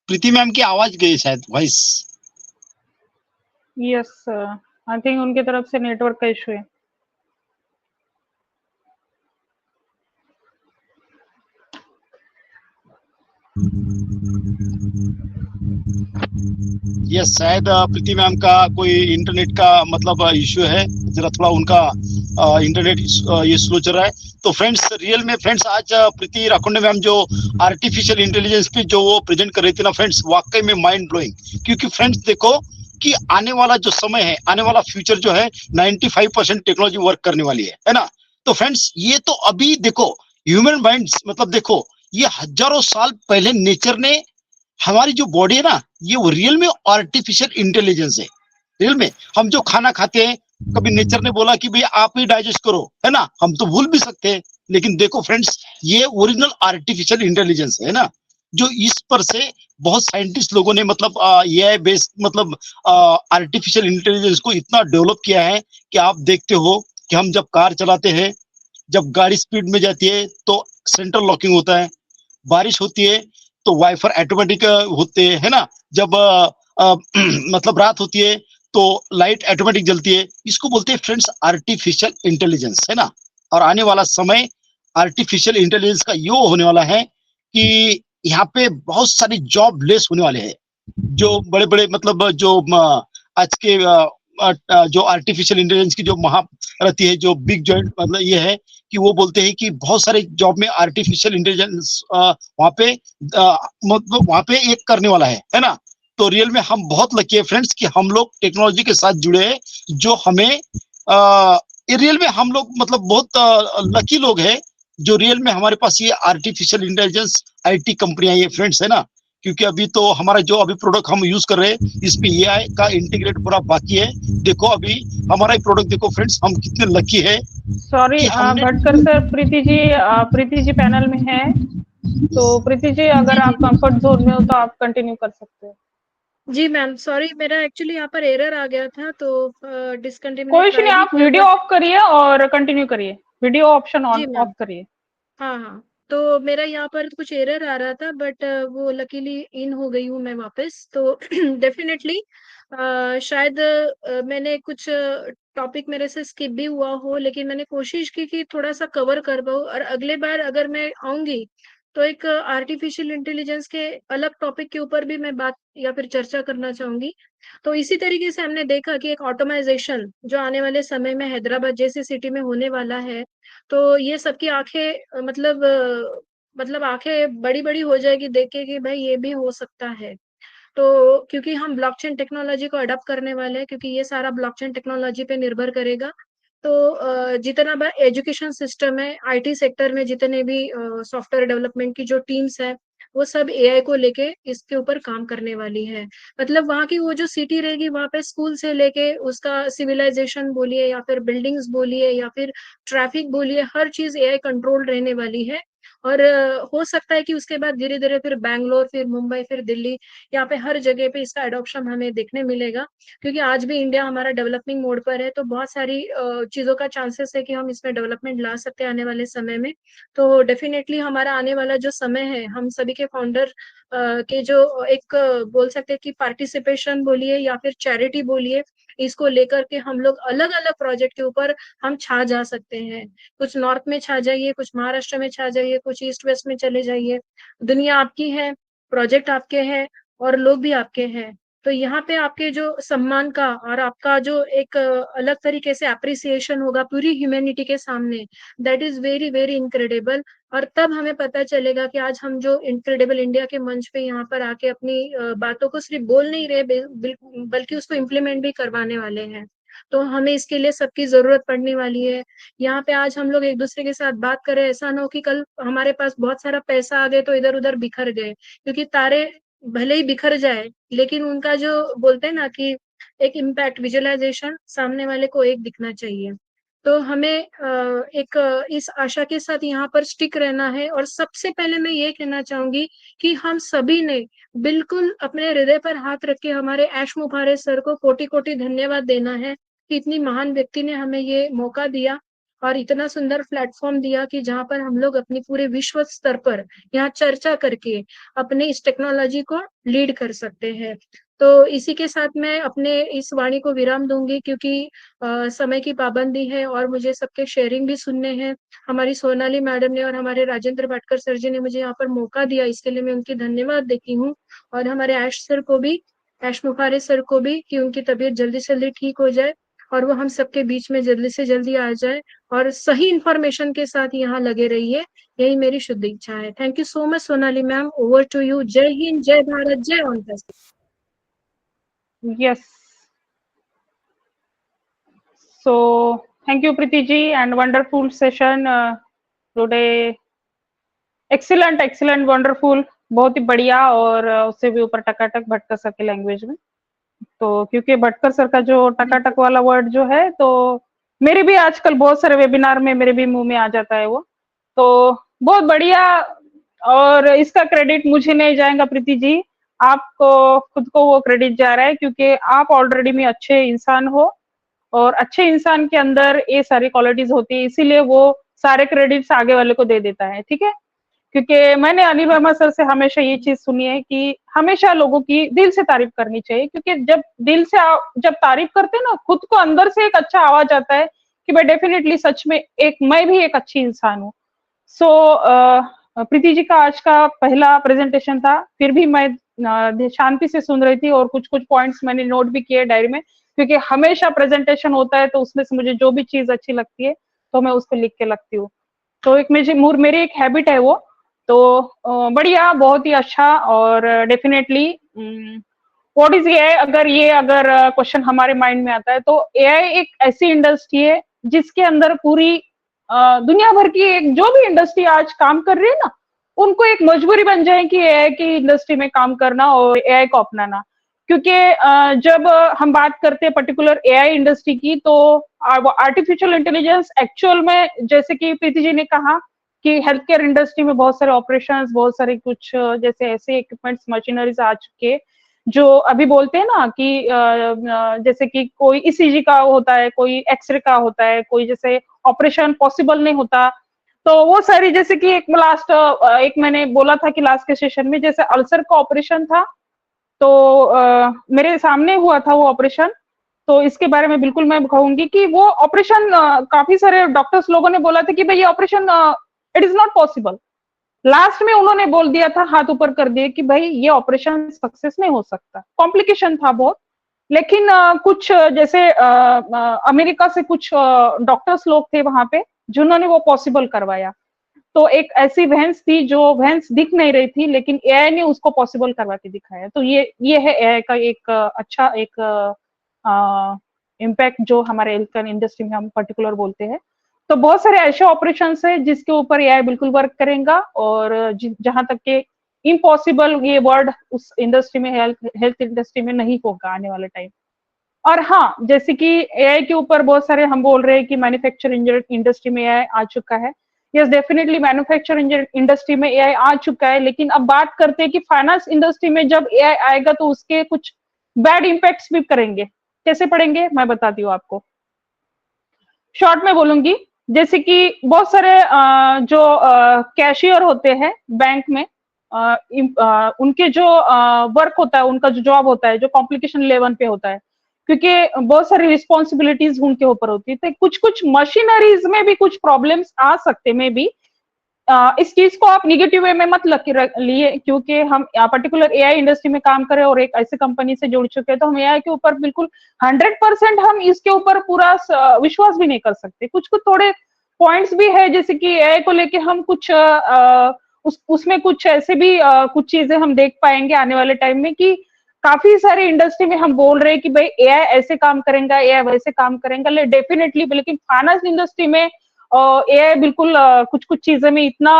Preeti ma'am की आवाज गई शायद, वॉइस। यस, आई थिंक उनकी तरफ से नेटवर्क का इशू है। यस, शायद प्रीति मैम का कोई इंटरनेट का मतलब इश्यू है, जरा थोड़ा उनका इंटरनेट ये स्लो चल रहा है। तो फ्रेंड्स, रियल में फ्रेंड्स आज प्रीति राखोंडे मैम जो आर्टिफिशियल इंटेलिजेंस पे जो वो प्रेजेंट कर रही थी ना फ्रेंड्स, वाकई में माइंड ब्लोइंग। क्योंकि फ्रेंड्स देखो कि आने वाला जो समय है, आने वाला फ्यूचर जो है 95% टेक्नोलॉजी वर्क करने वाली है ना। तो फ्रेंड्स ये तो अभी देखो ह्यूमन माइंड्स मतलब देखो ये हजारों साल पहले नेचर ने हमारी जो बॉडी है ना, ये वो रियल में आर्टिफिशियल इंटेलिजेंस है। रियल में हम जो खाना खाते हैं, कभी नेचर ने बोला कि भाई आप ही डाइजेस्ट करो, है ना, हम तो भूल भी सकते हैं। लेकिन देखो फ्रेंड्स, ये ओरिजिनल आर्टिफिशियल इंटेलिजेंस है ना, जो इस पर से बहुत साइंटिस्ट लोगों ने मतलब एआई बेस्ड मतलब आर्टिफिशियल इंटेलिजेंस को इतना डेवलप किया है कि आप देखते हो कि हम जब कार चलाते हैं, जब गाड़ी स्पीड में जाती है तो सेंट्रल लॉकिंग होता है, बारिश होती है तो वाइफर ऑटोमेटिक होते हैं, है ना, जब मतलब रात होती है तो लाइट ऑटोमेटिक जलती है। इसको बोलते हैं फ्रेंड्स आर्टिफिशियल इंटेलिजेंस, है ना। और आने वाला समय आर्टिफिशियल इंटेलिजेंस का यो होने वाला है कि यहाँ पे बहुत सारी जॉब लेस होने वाले हैं। जो बड़े बड़े मतलब जो आज के जो आर्टिफिशियल इंटेलिजेंस की जो महारथी है, जो बिग जॉइंट मतलब ये है कि वो बोलते हैं कि बहुत सारे जॉब में आर्टिफिशियल इंटेलिजेंस वहां पे मतलब वहां पे एक करने वाला है ना। तो रियल में हम बहुत लकी है फ्रेंड्स कि हम लोग टेक्नोलॉजी के साथ जुड़े हैं, जो हमें रियल में हम लोग मतलब बहुत लकी लोग हैं, जो रियल में हमारे पास ये आर्टिफिशियल इंटेलिजेंस आईटी कंपनियां ये फ्रेंड्स, है ना। क्योंकि अभी तो हमारा जो अभी प्रोडक्ट हम यूज कर रहे हैं, इसमें एआई का इंटीग्रेट पूरा बाकी है। देखो अभी हमारा ही प्रोडक्ट देखो फ्रेंड्स, हम कितने लकी है। Sorry Bhatkar sir, Preeti ji panel में है, तो प्रीति जी अगर जी आप कंफर्ट जोन में हो तो आप कंटिन्यू कर सकते हो। जी मैम, सॉरी मेरा एक्चुअली यहाँ पर एरर आ गया था, तो डिस्कंटिन्यू कोई इशू ट्राई नहीं, भी आप किया वीडियो बट ऑफ करिए और कंटिन्यू करिए, वीडियो ऑप्शन ऑन जी ऑफ मैम। करिए। हाँ हाँ, तो मेरा यहाँ पर कुछ एरर आ रहा था बट वो लकीली इन हो गई हूँ मैं वापस। तो डेफिनेटली शायद मैंने कुछ टॉपिक मेरे से स्किप भी हुआ हो, लेकिन मैंने कोशिश की कि थोड़ा सा कवर कर पाऊँ, और अगले बार अगर मैं आऊंगी तो एक आर्टिफिशियल इंटेलिजेंस के अलग टॉपिक के ऊपर भी मैं बात या फिर चर्चा करना चाहूंगी। तो इसी तरीके से हमने देखा कि एक ऑटोमाइजेशन जो आने वाले समय में हैदराबाद जैसी सिटी में होने वाला है, तो ये सबकी आंखें मतलब आंखें बड़ी बड़ी हो जाएगी देख के कि भाई ये भी हो सकता है। तो क्योंकि हम ब्लॉकचेन टेक्नोलॉजी को अडॉप्ट करने वाले हैं, क्योंकि ये सारा ब्लॉकचेन टेक्नोलॉजी पे निर्भर करेगा। तो जितना बड़ा एजुकेशन सिस्टम है, आईटी सेक्टर में जितने भी सॉफ्टवेयर डेवलपमेंट की जो टीम्स है, वो सब एआई को लेके इसके ऊपर काम करने वाली है। मतलब वहाँ की वो जो सिटी रहेगी, वहाँ पे स्कूल से लेके उसका सिविलाइजेशन बोलिए या फिर बिल्डिंग्स बोलिए या फिर ट्रैफिक बोलिए, हर चीज एआई कंट्रोल रहने वाली है। और हो सकता है कि उसके बाद धीरे धीरे फिर बैंगलोर, फिर मुंबई, फिर दिल्ली, यहाँ पे हर जगह पे इसका एडॉप्शन हमें देखने मिलेगा। क्योंकि आज भी इंडिया हमारा डेवलपिंग मोड पर है, तो बहुत सारी चीजों का चांसेस है कि हम इसमें डेवलपमेंट ला सकते हैं आने वाले समय में। तो डेफिनेटली हमारा आने वाला जो समय है, हम सभी के फाउंडर के जो एक बोल सकते हैं कि पार्टिसिपेशन बोलिए या फिर चैरिटी बोलिए, इसको लेकर के हम लोग अलग अलग प्रोजेक्ट के ऊपर हम छा जा सकते हैं। कुछ नॉर्थ में छा जाइए, कुछ महाराष्ट्र में छा जाइए, कुछ ईस्ट वेस्ट में चले जाइए। दुनिया आपकी है, प्रोजेक्ट आपके हैं और लोग भी आपके हैं। तो यहाँ पे आपके जो सम्मान का और आपका जो एक अलग तरीके से अप्रिसिएशन होगा पूरी ह्यूमैनिटी के सामने, that is very very incredible. और तब हमें पता चलेगा कि आज हम जो इनक्रेडिबल इंडिया के मंच पे यहाँ पर आके अपनी बातों को सिर्फ बोल नहीं रहे, बल्कि उसको इम्प्लीमेंट भी करवाने वाले हैं। तो हमें इसके लिए सबकी जरूरत पड़ने वाली है। यहाँ पे आज हम लोग एक दूसरे के साथ बात करें, ऐसा ना हो कि कल हमारे पास बहुत सारा पैसा आ गए तो इधर उधर बिखर गए। क्योंकि तारे भले ही बिखर जाए, लेकिन उनका जो बोलते हैं ना कि एक इम्पैक्ट, विजुअलाइजेशन सामने वाले को एक दिखना चाहिए। तो हमें एक इस आशा के साथ यहाँ पर स्टिक रहना है। और सबसे पहले मैं ये कहना चाहूंगी कि हम सभी ने बिल्कुल अपने हृदय पर हाथ रख के हमारे ऐश मुबारक सर को कोटि कोटि धन्यवाद देना है कि इतनी महान व्यक्ति ने हमें ये मौका दिया और इतना सुंदर प्लेटफॉर्म दिया कि जहाँ पर हम लोग अपनी पूरे विश्व स्तर पर यहाँ चर्चा करके अपने इस टेक्नोलॉजी को लीड कर सकते हैं। तो इसी के साथ मैं अपने इस वाणी को विराम दूंगी, क्योंकि समय की पाबंदी है और मुझे सबके शेयरिंग भी सुनने हैं। हमारी सोनाली मैडम ने और हमारे राजेंद्र भाटकर सर जी ने मुझे यहाँ पर मौका दिया, इसके लिए मैं उनकी धन्यवाद देती हूँ। और हमारे ऐश सर को भी, ऐश मुखारे सर को भी, कि उनकी तबीयत जल्दी से जल्दी ठीक हो जाए और वो हम सबके बीच में जल्दी से जल्दी आ जाए और सही इंफॉर्मेशन के साथ यहाँ लगे रहिए। यही मेरी शुद्ध इच्छा है। Thank you so much Sonali ma'am, over to you. जय हिंद, जय भारत, जय ऑन। Yes. So thank you Preeti ji, and wonderful session today. excellent wonderful, बहुत ही बढ़िया। और उससे भी ऊपर टकाटक भटकर सर के लैंग्वेज में। तो क्योंकि भटकर सर का जो टकाटक वाला वर्ड जो है, तो मेरे भी आजकल बहुत सारे वेबिनार में मेरे भी मुंह में आ जाता है वो। तो बहुत बढ़िया। और इसका क्रेडिट मुझे नहीं जाएगा प्रीति जी, आपको खुद को वो क्रेडिट जा रहा है, क्योंकि आप ऑलरेडी में अच्छे इंसान हो और अच्छे इंसान के अंदर ये सारी क्वालिटीज होती है, इसीलिए वो सारे क्रेडिट्स आगे वाले को दे देता है। ठीक है, क्योंकि मैंने अनिल वर्मा सर से हमेशा ये चीज सुनी है कि हमेशा लोगों की दिल से तारीफ करनी चाहिए, क्योंकि जब दिल से जब तारीफ करते हैं ना, खुद को अंदर से एक अच्छा आवाज आता है कि भाई डेफिनेटली सच में मैं भी एक अच्छी इंसान हूँ। सो प्रीति जी का आज का पहला प्रेजेंटेशन था, फिर भी मैं शांति से सुन रही थी और कुछ पॉइंट्स मैंने नोट भी किए डायरी में, क्योंकि हमेशा प्रेजेंटेशन होता है तो उसमें से मुझे जो भी चीज अच्छी लगती है तो मैं उसको लिख के लगती हूँ। तो एक मेरी एक हैबिट है वो। तो बढ़िया, बहुत ही अच्छा। और डेफिनेटली व्हाट इज एआई, अगर क्वेश्चन हमारे माइंड में आता है, तो एआई एक ऐसी इंडस्ट्री है जिसके अंदर पूरी दुनिया भर की एक जो भी इंडस्ट्री आज काम कर रही है ना, उनको एक मजबूरी बन जाए कि एआई की इंडस्ट्री में काम करना और एआई को अपनाना। क्योंकि जब हम बात करते हैं पर्टिकुलर एआई इंडस्ट्री की, तो आर्टिफिशियल इंटेलिजेंस एक्चुअल में, जैसे कि प्रीति जी ने कहा कि हेल्थ केयर इंडस्ट्री में बहुत सारे ऑपरेशंस, बहुत सारे कुछ जैसे ऐसे इक्विपमेंट्स, मशीनरीज आ चुके, जो अभी बोलते हैं ना कि जैसे कि कोई ईसीजी का होता है, कोई एक्सरे का होता है, कोई जैसे ऑपरेशन पॉसिबल नहीं होता, तो वो सारी, जैसे कि एक मैंने बोला था कि लास्ट के सेशन में, जैसे अल्सर का ऑपरेशन था, तो मेरे सामने हुआ था वो ऑपरेशन। तो इसके बारे में बिल्कुल मैं कहूंगी कि वो ऑपरेशन काफी सारे डॉक्टर्स लोगों ने बोला था कि भाई ये operation it is not possible. Last में उन्होंने बोल दिया था, हाथ ऊपर कर दिए कि भाई ये ऑपरेशन सक्सेस नहीं हो सकता, कॉम्प्लिकेशन था बहुत। लेकिन कुछ जैसे अमेरिका से कुछ डॉक्टर्स लोग थे वहां पे, जिन्होंने वो पॉसिबल करवाया। तो एक ऐसी भैंस थी जो भैंस दिख नहीं रही थी, लेकिन एआई ने उसको पॉसिबल करवा के दिखाया। तो ये है एआई का एक अच्छा एक इम्पैक्ट जो हमारे हेल्थ इंडस्ट्री में हम पर्टिकुलर बोलते हैं। तो बहुत सारे ऐसे ऑपरेशन है जिसके ऊपर एआई बिल्कुल वर्क करेगा, और जहां तक के इम्पॉसिबल ये वर्ड उस इंडस्ट्री में, हेल्थ इंडस्ट्री में नहीं होगा आने वाले टाइम। और हाँ, जैसे कि एआई के ऊपर बहुत सारे हम बोल रहे हैं कि मैन्युफैक्चरिंग इंडस्ट्री में एआई आ चुका है। यस, डेफिनेटली मैन्युफैक्चरिंग इंडस्ट्री में एआई आ चुका है, लेकिन अब बात करते हैं कि फाइनेंस इंडस्ट्री में जब एआई आएगा तो उसके कुछ बैड इम्पैक्ट्स भी करेंगे। कैसे पड़ेंगे मैं बताती हूँ आपको, शॉर्ट में बोलूंगी। जैसे कि बहुत सारे जो कैशियर होते हैं बैंक में, उनके जो वर्क होता है, उनका जो जॉब होता है, जो कॉम्प्लिकेशन लेवल पे होता है, क्योंकि बहुत सारी रिस्पॉन्सिबिलिटीज उनके ऊपर होती है। तो कुछ कुछ मशीनरीज में भी कुछ प्रॉब्लम्स आ सकते में भी। इस चीज को आप निगेटिव वे में मत लिए, क्योंकि हम पर्टिकुलर एआई इंडस्ट्री में काम करें और एक ऐसे कंपनी से जुड़ चुके हैं, तो हम एआई के ऊपर बिल्कुल 100% हम इसके ऊपर पूरा विश्वास भी नहीं कर सकते। कुछ कुछ थोड़े पॉइंट्स भी है, जैसे कि एआई को लेके हम कुछ उसमें कुछ ऐसे भी कुछ चीजें हम देख पाएंगे आने वाले टाइम में, कि काफी सारे इंडस्ट्री में हम बोल रहे हैं कि भाई एआई ऐसे काम करेगा, एआई वैसे काम करेगा, डेफिनेटली। लेकिन फाइनेंस इंडस्ट्री में एआई बिल्कुल कुछ कुछ चीजें में इतना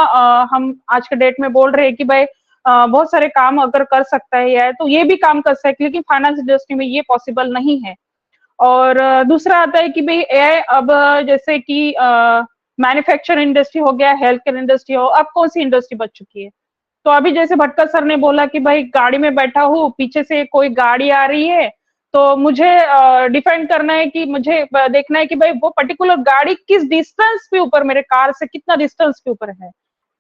हम आज के डेट में बोल रहे हैं कि भाई बहुत सारे काम अगर कर सकता है एआई, तो ये भी काम कर सकता है, लेकिन फाइनेंस इंडस्ट्री में ये पॉसिबल नहीं है। और दूसरा आता है कि भाई एआई अब जैसे कि मैन्युफैक्चरिंग इंडस्ट्री हो गया, हेल्थ केयर इंडस्ट्री हो, अब कौन सी इंडस्ट्री बच चुकी है। तो अभी जैसे भटकर सर ने बोला कि भाई गाड़ी में बैठा हूँ, पीछे से कोई गाड़ी आ रही है, तो मुझे डिफाइन करना है कि मुझे देखना है कि भाई वो पर्टिकुलर गाड़ी किस डिस्टेंस पे ऊपर, मेरे कार से कितना डिस्टेंस के ऊपर है।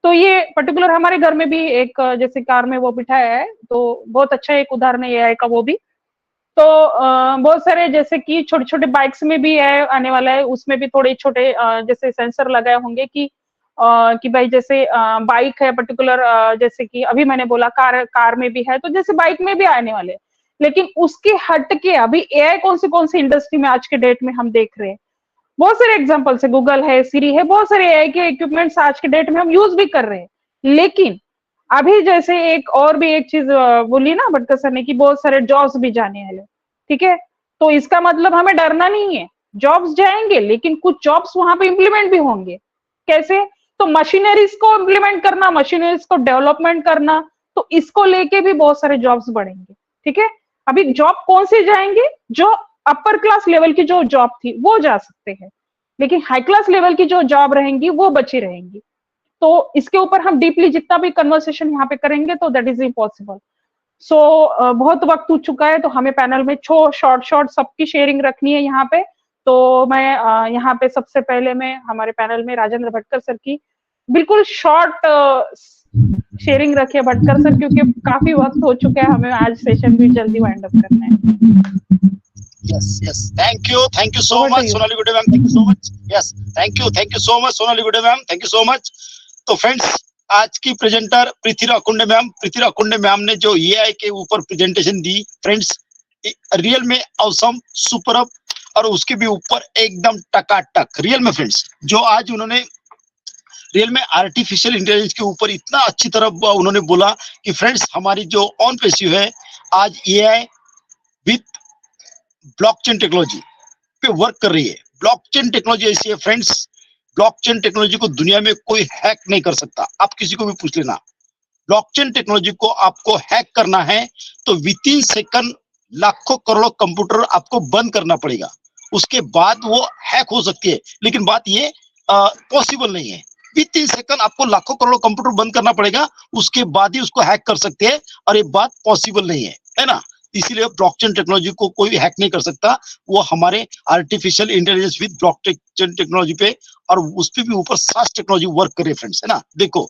तो ये पर्टिकुलर हमारे घर में भी एक जैसे कार में वो बिठाया है, तो बहुत अच्छा एक उदाहरण है एआई का वो भी। तो बहुत सारे जैसे कि छोटे छोटे बाइक्स में भी एआई आने वाला है, उसमें भी थोड़े छोटे जैसे सेंसर लगाए होंगे कि भाई जैसे बाइक है पर्टिकुलर, जैसे कि अभी मैंने बोला कार में भी है, तो जैसे बाइक में भी आने वाले। लेकिन उसके हट के अभी एआई कौन सी इंडस्ट्री में आज के डेट में हम देख रहे हैं, बहुत सारे एग्जांपल्स है, गूगल है, सीरी है, बहुत सारे एआई के इक्विपमेंट्स आज के डेट में हम यूज भी कर रहे हैं। लेकिन अभी जैसे एक और भी एक चीज बोली ना भटकर सर ने, कि बहुत सारे जॉब्स भी जाने वाले, ठीक है। तो इसका मतलब हमें डरना नहीं है, जॉब्स जाएंगे, लेकिन कुछ जॉब्स वहां पे इंप्लीमेंट भी होंगे। कैसे? तो मशीनरीज को इंप्लीमेंट करना, मशीनरीज को डेवलपमेंट करना, तो इसको लेके भी बहुत सारे जॉब्स बढ़ेंगे, ठीक है। अभी जॉब कौन से जाएंगे, जो अपर क्लास लेवल की जो जॉब थी वो जा सकते हैं, लेकिन हाई क्लास लेवल की जो जॉब रहेंगी वो बची रहेंगी। तो इसके ऊपर हम डीपली जितना भी कन्वर्सेशन यहाँ पे करेंगे, तो दैट इज इम्पॉसिबल। सो बहुत वक्त हो चुका है, तो हमें पैनल में शॉर्ट सबकी शेयरिंग रखनी है यहाँ पे। तो मैं यहाँ पे सबसे पहले मैं हमारे पैनल में राजेंद्र भटकर सर की बिल्कुल शॉर्ट शेयरिंग रखिए भटकर सर, क्योंकि काफी वक्त हो चुका है, हमें आज सेशन भी जल्दी वाइंड अप करना है। Yes. Thank you so much, Sonali Gude ma'am. Thank you so much. Yes, thank you so much, Sonali Gude ma'am. Thank you so much. तो फ्रेंड्स, आज की प्रेजेंटर प्रीति राकुंडे मैम ने जो एआई के ऊपर प्रेजेंटेशन दी, फ्रेंड्स रियल में ऑसम, सुपर, और उसके भी ऊपर एकदम टकाटक रियल में। फ्रेंड्स जो आज उन्होंने रियल में आर्टिफिशियल इंटेलिजेंस के ऊपर इतना अच्छी तरह उन्होंने बोला कि फ्रेंड्स हमारी जो ऑन पेसिव है आज एआई विथ ब्लॉकचेन टेक्नोलॉजी पे वर्क कर रही है। ब्लॉकचेन टेक्नोलॉजी ऐसी है फ्रेंड्स, ब्लॉकचेन टेक्नोलॉजी को दुनिया में कोई हैक नहीं कर सकता। आप किसी को भी पूछ लेना, ब्लॉकचेन टेक्नोलॉजी को आपको हैक करना है तो विद इन सेकंड लाखों करोड़ों कंप्यूटर आपको बंद करना पड़ेगा, उसके बाद वो हैक हो सकती है। लेकिन बात ये पॉसिबल नहीं है, विद इन सेकंड आपको लाखों करोड़ों कंप्यूटर बंद करना पड़ेगा, उसके बाद ही उसको हैक कर सकते हैं, और ये बात पॉसिबल नहीं है ना। इसीलिए ब्लॉकचेन टेक्नोलॉजी को कोई हैक नहीं कर सकता। वो हमारे artificial intelligence with blockchain technology पे और उस पे भी ऊपर सास टेक्नोलॉजी वर्क करे फ्रेंड्स, है ना। देखो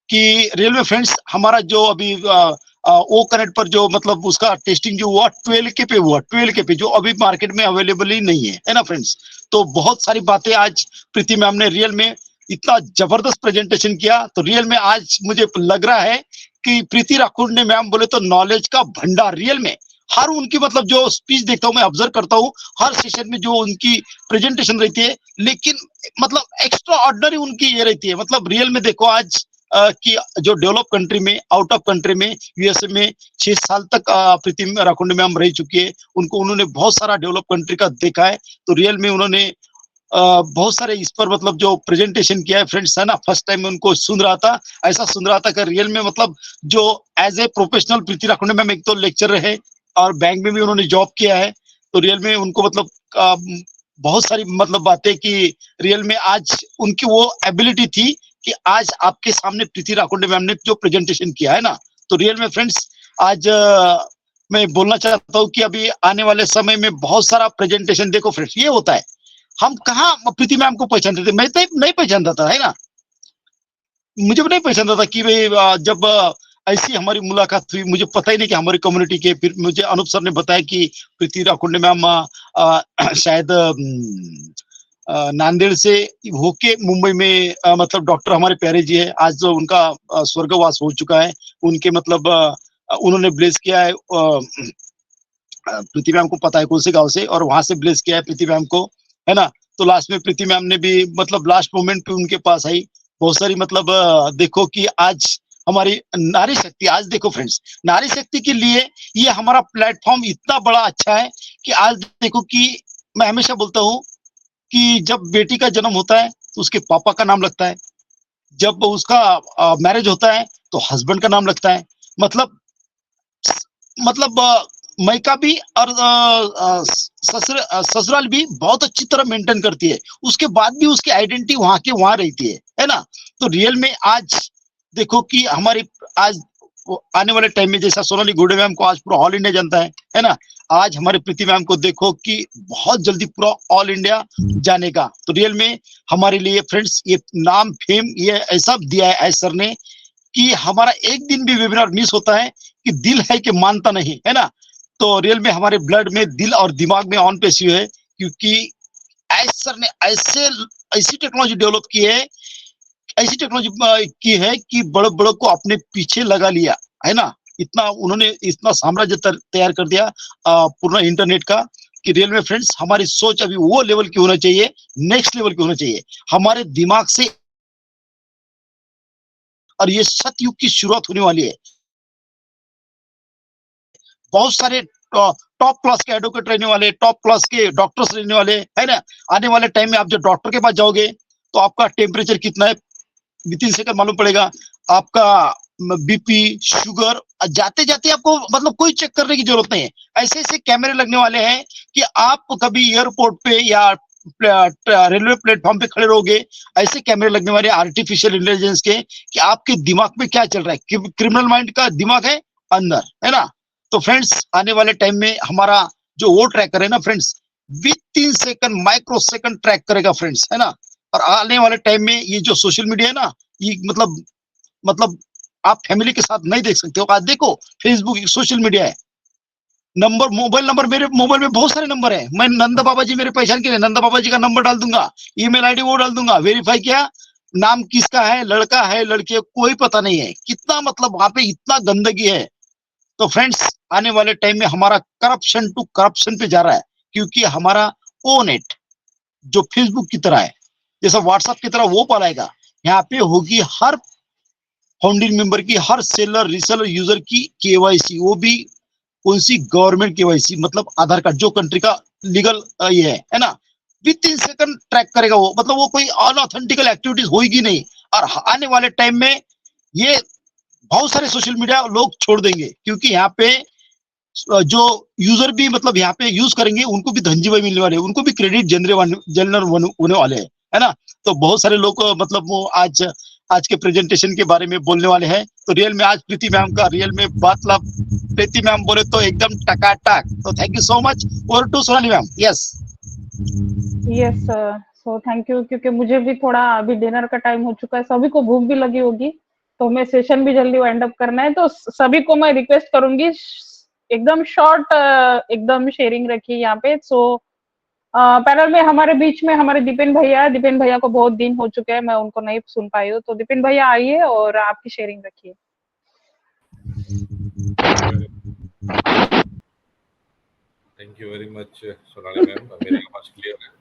कि रियल में फ्रेंड्स हमारा जो अभी ओ कनेक्ट पर जो मतलब उसका टेस्टिंग जो हुआ 12K पे हुआ, 12K पे, जो अभी मार्केट में अवेलेबल ही नहीं है ना फ्रेंड्स। तो बहुत सारी बातें आज प्रीति मैम ने रियल में इतना जबरदस्त प्रेजेंटेशन किया। तो रियल में आज मुझे लग रहा है कि प्रीति राकुंडे मैम बोले तो नॉलेज का भंडार रियल में हर उनकी मतलब जो स्पीच देखता हूँ, मैं ऑब्जर्व करता हूँ, हर सेशन में जो उनकी प्रेजेंटेशन रहती है, लेकिन मतलब एक्स्ट्रा ऑर्डिनरी उनकी ये रहती है। मतलब रियल में देखो आज कि जो डेवलप कंट्री में, आउट ऑफ कंट्री में, यूएसए में 6 साल तक प्रीति राखुंडे मैम रह चुकी है। उन्होंने बहुत सारा डेवलप कंट्री का देखा है। तो रियल में उन्होंने बहुत सारे इस पर मतलब जो प्रेजेंटेशन किया है फ्रेंड्स, है ना, फर्स्ट टाइम में उनको सुन रहा था, ऐसा सुन रहा था कि रियल में मतलब जो as a professional Preeti Rakhunde ma'am एक तो लेक्चर रहे और बैंक में भी उन्होंने जॉब किया है। तो रियल में उनको मतलब बहुत सारी मतलब बातें कि रियल में आज उनकी वो एबिलिटी थी कि आज आपके सामने प्रीति राखुंडे मैम ने जो प्रेजेंटेशन किया है ना। तो रियल में फ्रेंड्स आज मैं बोलना चाहता हूँ कि अभी आने वाले समय में बहुत सारा प्रेजेंटेशन, देखो फ्रेंड्स ये होता है, हम कहाँ प्रीति मैम को पहचानते थे, मैं तो नहीं पहचानता था, है ना, मुझे भी नहीं पहचानता था कि भाई जब ऐसी हमारी मुलाकात हुई, मुझे पता ही नहीं कि हमारी कम्युनिटी के, फिर मुझे अनूप सर ने बताया कि प्रीति राखुंडे मैम शायद नांदेड़ से होके मुंबई में मतलब डॉक्टर हमारे प्यारे जी है, आज जो उनका स्वर्गवास हो चुका है, उनके मतलब उन्होंने ब्लेस किया है प्रीति मैम को पता है कौन से गांव से, और वहां से ब्लेस किया है प्रीति मैम को, है ना। तो लास्ट में प्रीति मैम ने भी मतलब लास्ट मोमेंट पे उनके पास आई, बहुत सारी मतलब देखो कि आज हमारी नारी शक्ति, आज देखो फ्रेंड्स नारी शक्ति के लिए ये हमारा प्लेटफॉर्म इतना बड़ा अच्छा है कि आज देखो कि मैं हमेशा बोलता हूँ कि जब बेटी का जन्म होता है तो उसके पापा का नाम लगता है, जब उसका मैरिज होता है तो हस्बैंड का नाम लगता है, मतलब मायका भी और ससुराल भी बहुत अच्छी तरह मेंटेन करती है, उसके बाद भी उसकी आइडेंटिटी वहां के वहां रहती है ना। तो रियल में आज देखो कि हमारी आज आने वाले टाइम में जैसा सोनाली घोड़े मैम को आज पूरा ऑल इंडिया जानता है ना, आज हमारे प्रीति मैम को देखो कि बहुत जल्दी पूरा ऑल इंडिया जानेगा। तो रियल में हमारे लिए फ्रेंड्स ये नाम फेम ये ऐसा दिया है सर ने कि हमारा एक दिन भी वेबिनार मिस होता है कि दिल है कि मानता नहीं, है ना। तो रियल में हमारे ब्लड में, दिल और दिमाग में ऑन पेशियो है, क्योंकि सर ने ऐसी टेक्नोलॉजी डेवलप की है, ऐसी टेक्नोलॉजी की है कि बड़े बड़ों को अपने पीछे लगा लिया, है ना। इतना उन्होंने इतना साम्राज्य तैयार कर दिया पूर्ण इंटरनेट का कि रियल में फ्रेंड्स हमारी सोच अभी वो लेवल की होना चाहिए, नेक्स्ट लेवल की होना चाहिए हमारे दिमाग से, और ये सतयुग की शुरुआत होने वाली है। बहुत सारे टॉप क्लास के एडवोकेट रहने वाले, टॉप क्लास के डॉक्टर्स रहने वाले, है ना। आने वाले टाइम में आप जब डॉक्टर के पास जाओगे तो आपका टेम्परेचर कितना है विथिन सेकंड मालूम पड़ेगा, आपका बीपी शुगर, जाते जाते आपको मतलब कोई चेक करने की जरूरत नहीं है, ऐसे ऐसे कैमरे लगने वाले हैं कि आप कभी एयरपोर्ट पे या रेलवे प्लेटफॉर्म पे खड़े रहोगे, ऐसे कैमरे लगने वाले आर्टिफिशियल इंटेलिजेंस के कि आपके दिमाग में क्या चल रहा है, क्रिमिनल माइंड का दिमाग है अंदर, है ना। तो फ्रेंड्स आने वाले टाइम में हमारा जो वो ट्रैकर है ना friends, with 3 second micro second track करेगा फ्रेंड्स, है ना। और आने वाले टाइम में ये जो सोशल मीडिया है ना, ये मतलब आप फैमिली के साथ नहीं देख सकते हो। आज देखो फेसबुक सोशल मीडिया है, नंबर, मोबाइल नंबर, मेरे मोबाइल में बहुत सारे नंबर है, मैं नंदा बाबा जी मेरे पहचान के लिए नंदा बाबा जी का नंबर डाल दूंगा, ईमेल आईडी वो डाल दूंगा, वेरीफाई किया, नाम किसका है, लड़का है लड़की है कोई पता नहीं है, कितना मतलब वहां पे इतना गंदगी है। तो फ्रेंड्स आने वाले टाइम में हमारा करप्शन टू करप्शन पे जा रहा है, क्योंकि हमारा ओ नेट जो फेसबुक की तरह है, जैसा व्हाट्सएप की तरह वो पालाएगा, यहाँ पे होगी हर फाउंडिंग मेंबर की, हर सेलर रीसेलर यूजर की केवाईसी, वो भी कौन सी गवर्नमेंट केवाईसी, मतलब आधार कार्ड जो कंट्री का लीगल ये है ना, विद 3 सेकंड ट्रैक करेगा वो, मतलब वो कोई अनऑथेंटिकल एक्टिविटीज होगी नहीं। और आने वाले टाइम में ये बहुत सारे सोशल मीडिया लोग छोड़ देंगे, क्योंकि यहाँ पे जो यूजर भी मतलब यहाँ पे यूज करेंगे उनको भी धनजीवी मिलने वाले, उनको भी क्रेडिट जनरेट होने वाले हैं, है ना। तो बहुत सारे लोग मतलब वो आज के प्रेजेंटेशन के बारे में बोलने वाले हैं। तो रियल में आज प्रीति मैम का रियल में मतलब प्रीति मैम बोले तो एकदम टकाटक। तो thank you so much. Over to Sonali ma'am. Yes yes so thank you, क्योंकि मुझे भी थोड़ा अभी डिनर का टाइम हो चुका है, सभी को भूख भी लगी होगी, तो मैं सेशन भी जल्दी वाइंड अप करना है। तो सभी को मैं रिक्वेस्ट करूंगी एकदम शॉर्ट एकदम शेयरिंग रखिए यहाँ पे। सो पैनल में हमारे बीच में हमारे दीपेन भैया को बहुत दिन हो चुके हैं, मैं उनको नहीं सुन पाई हूँ, तो दीपेन भैया आइए और आपकी शेयरिंग रखिए। Thank you very much, Sonali ma'am. मेरी आवाज clear है?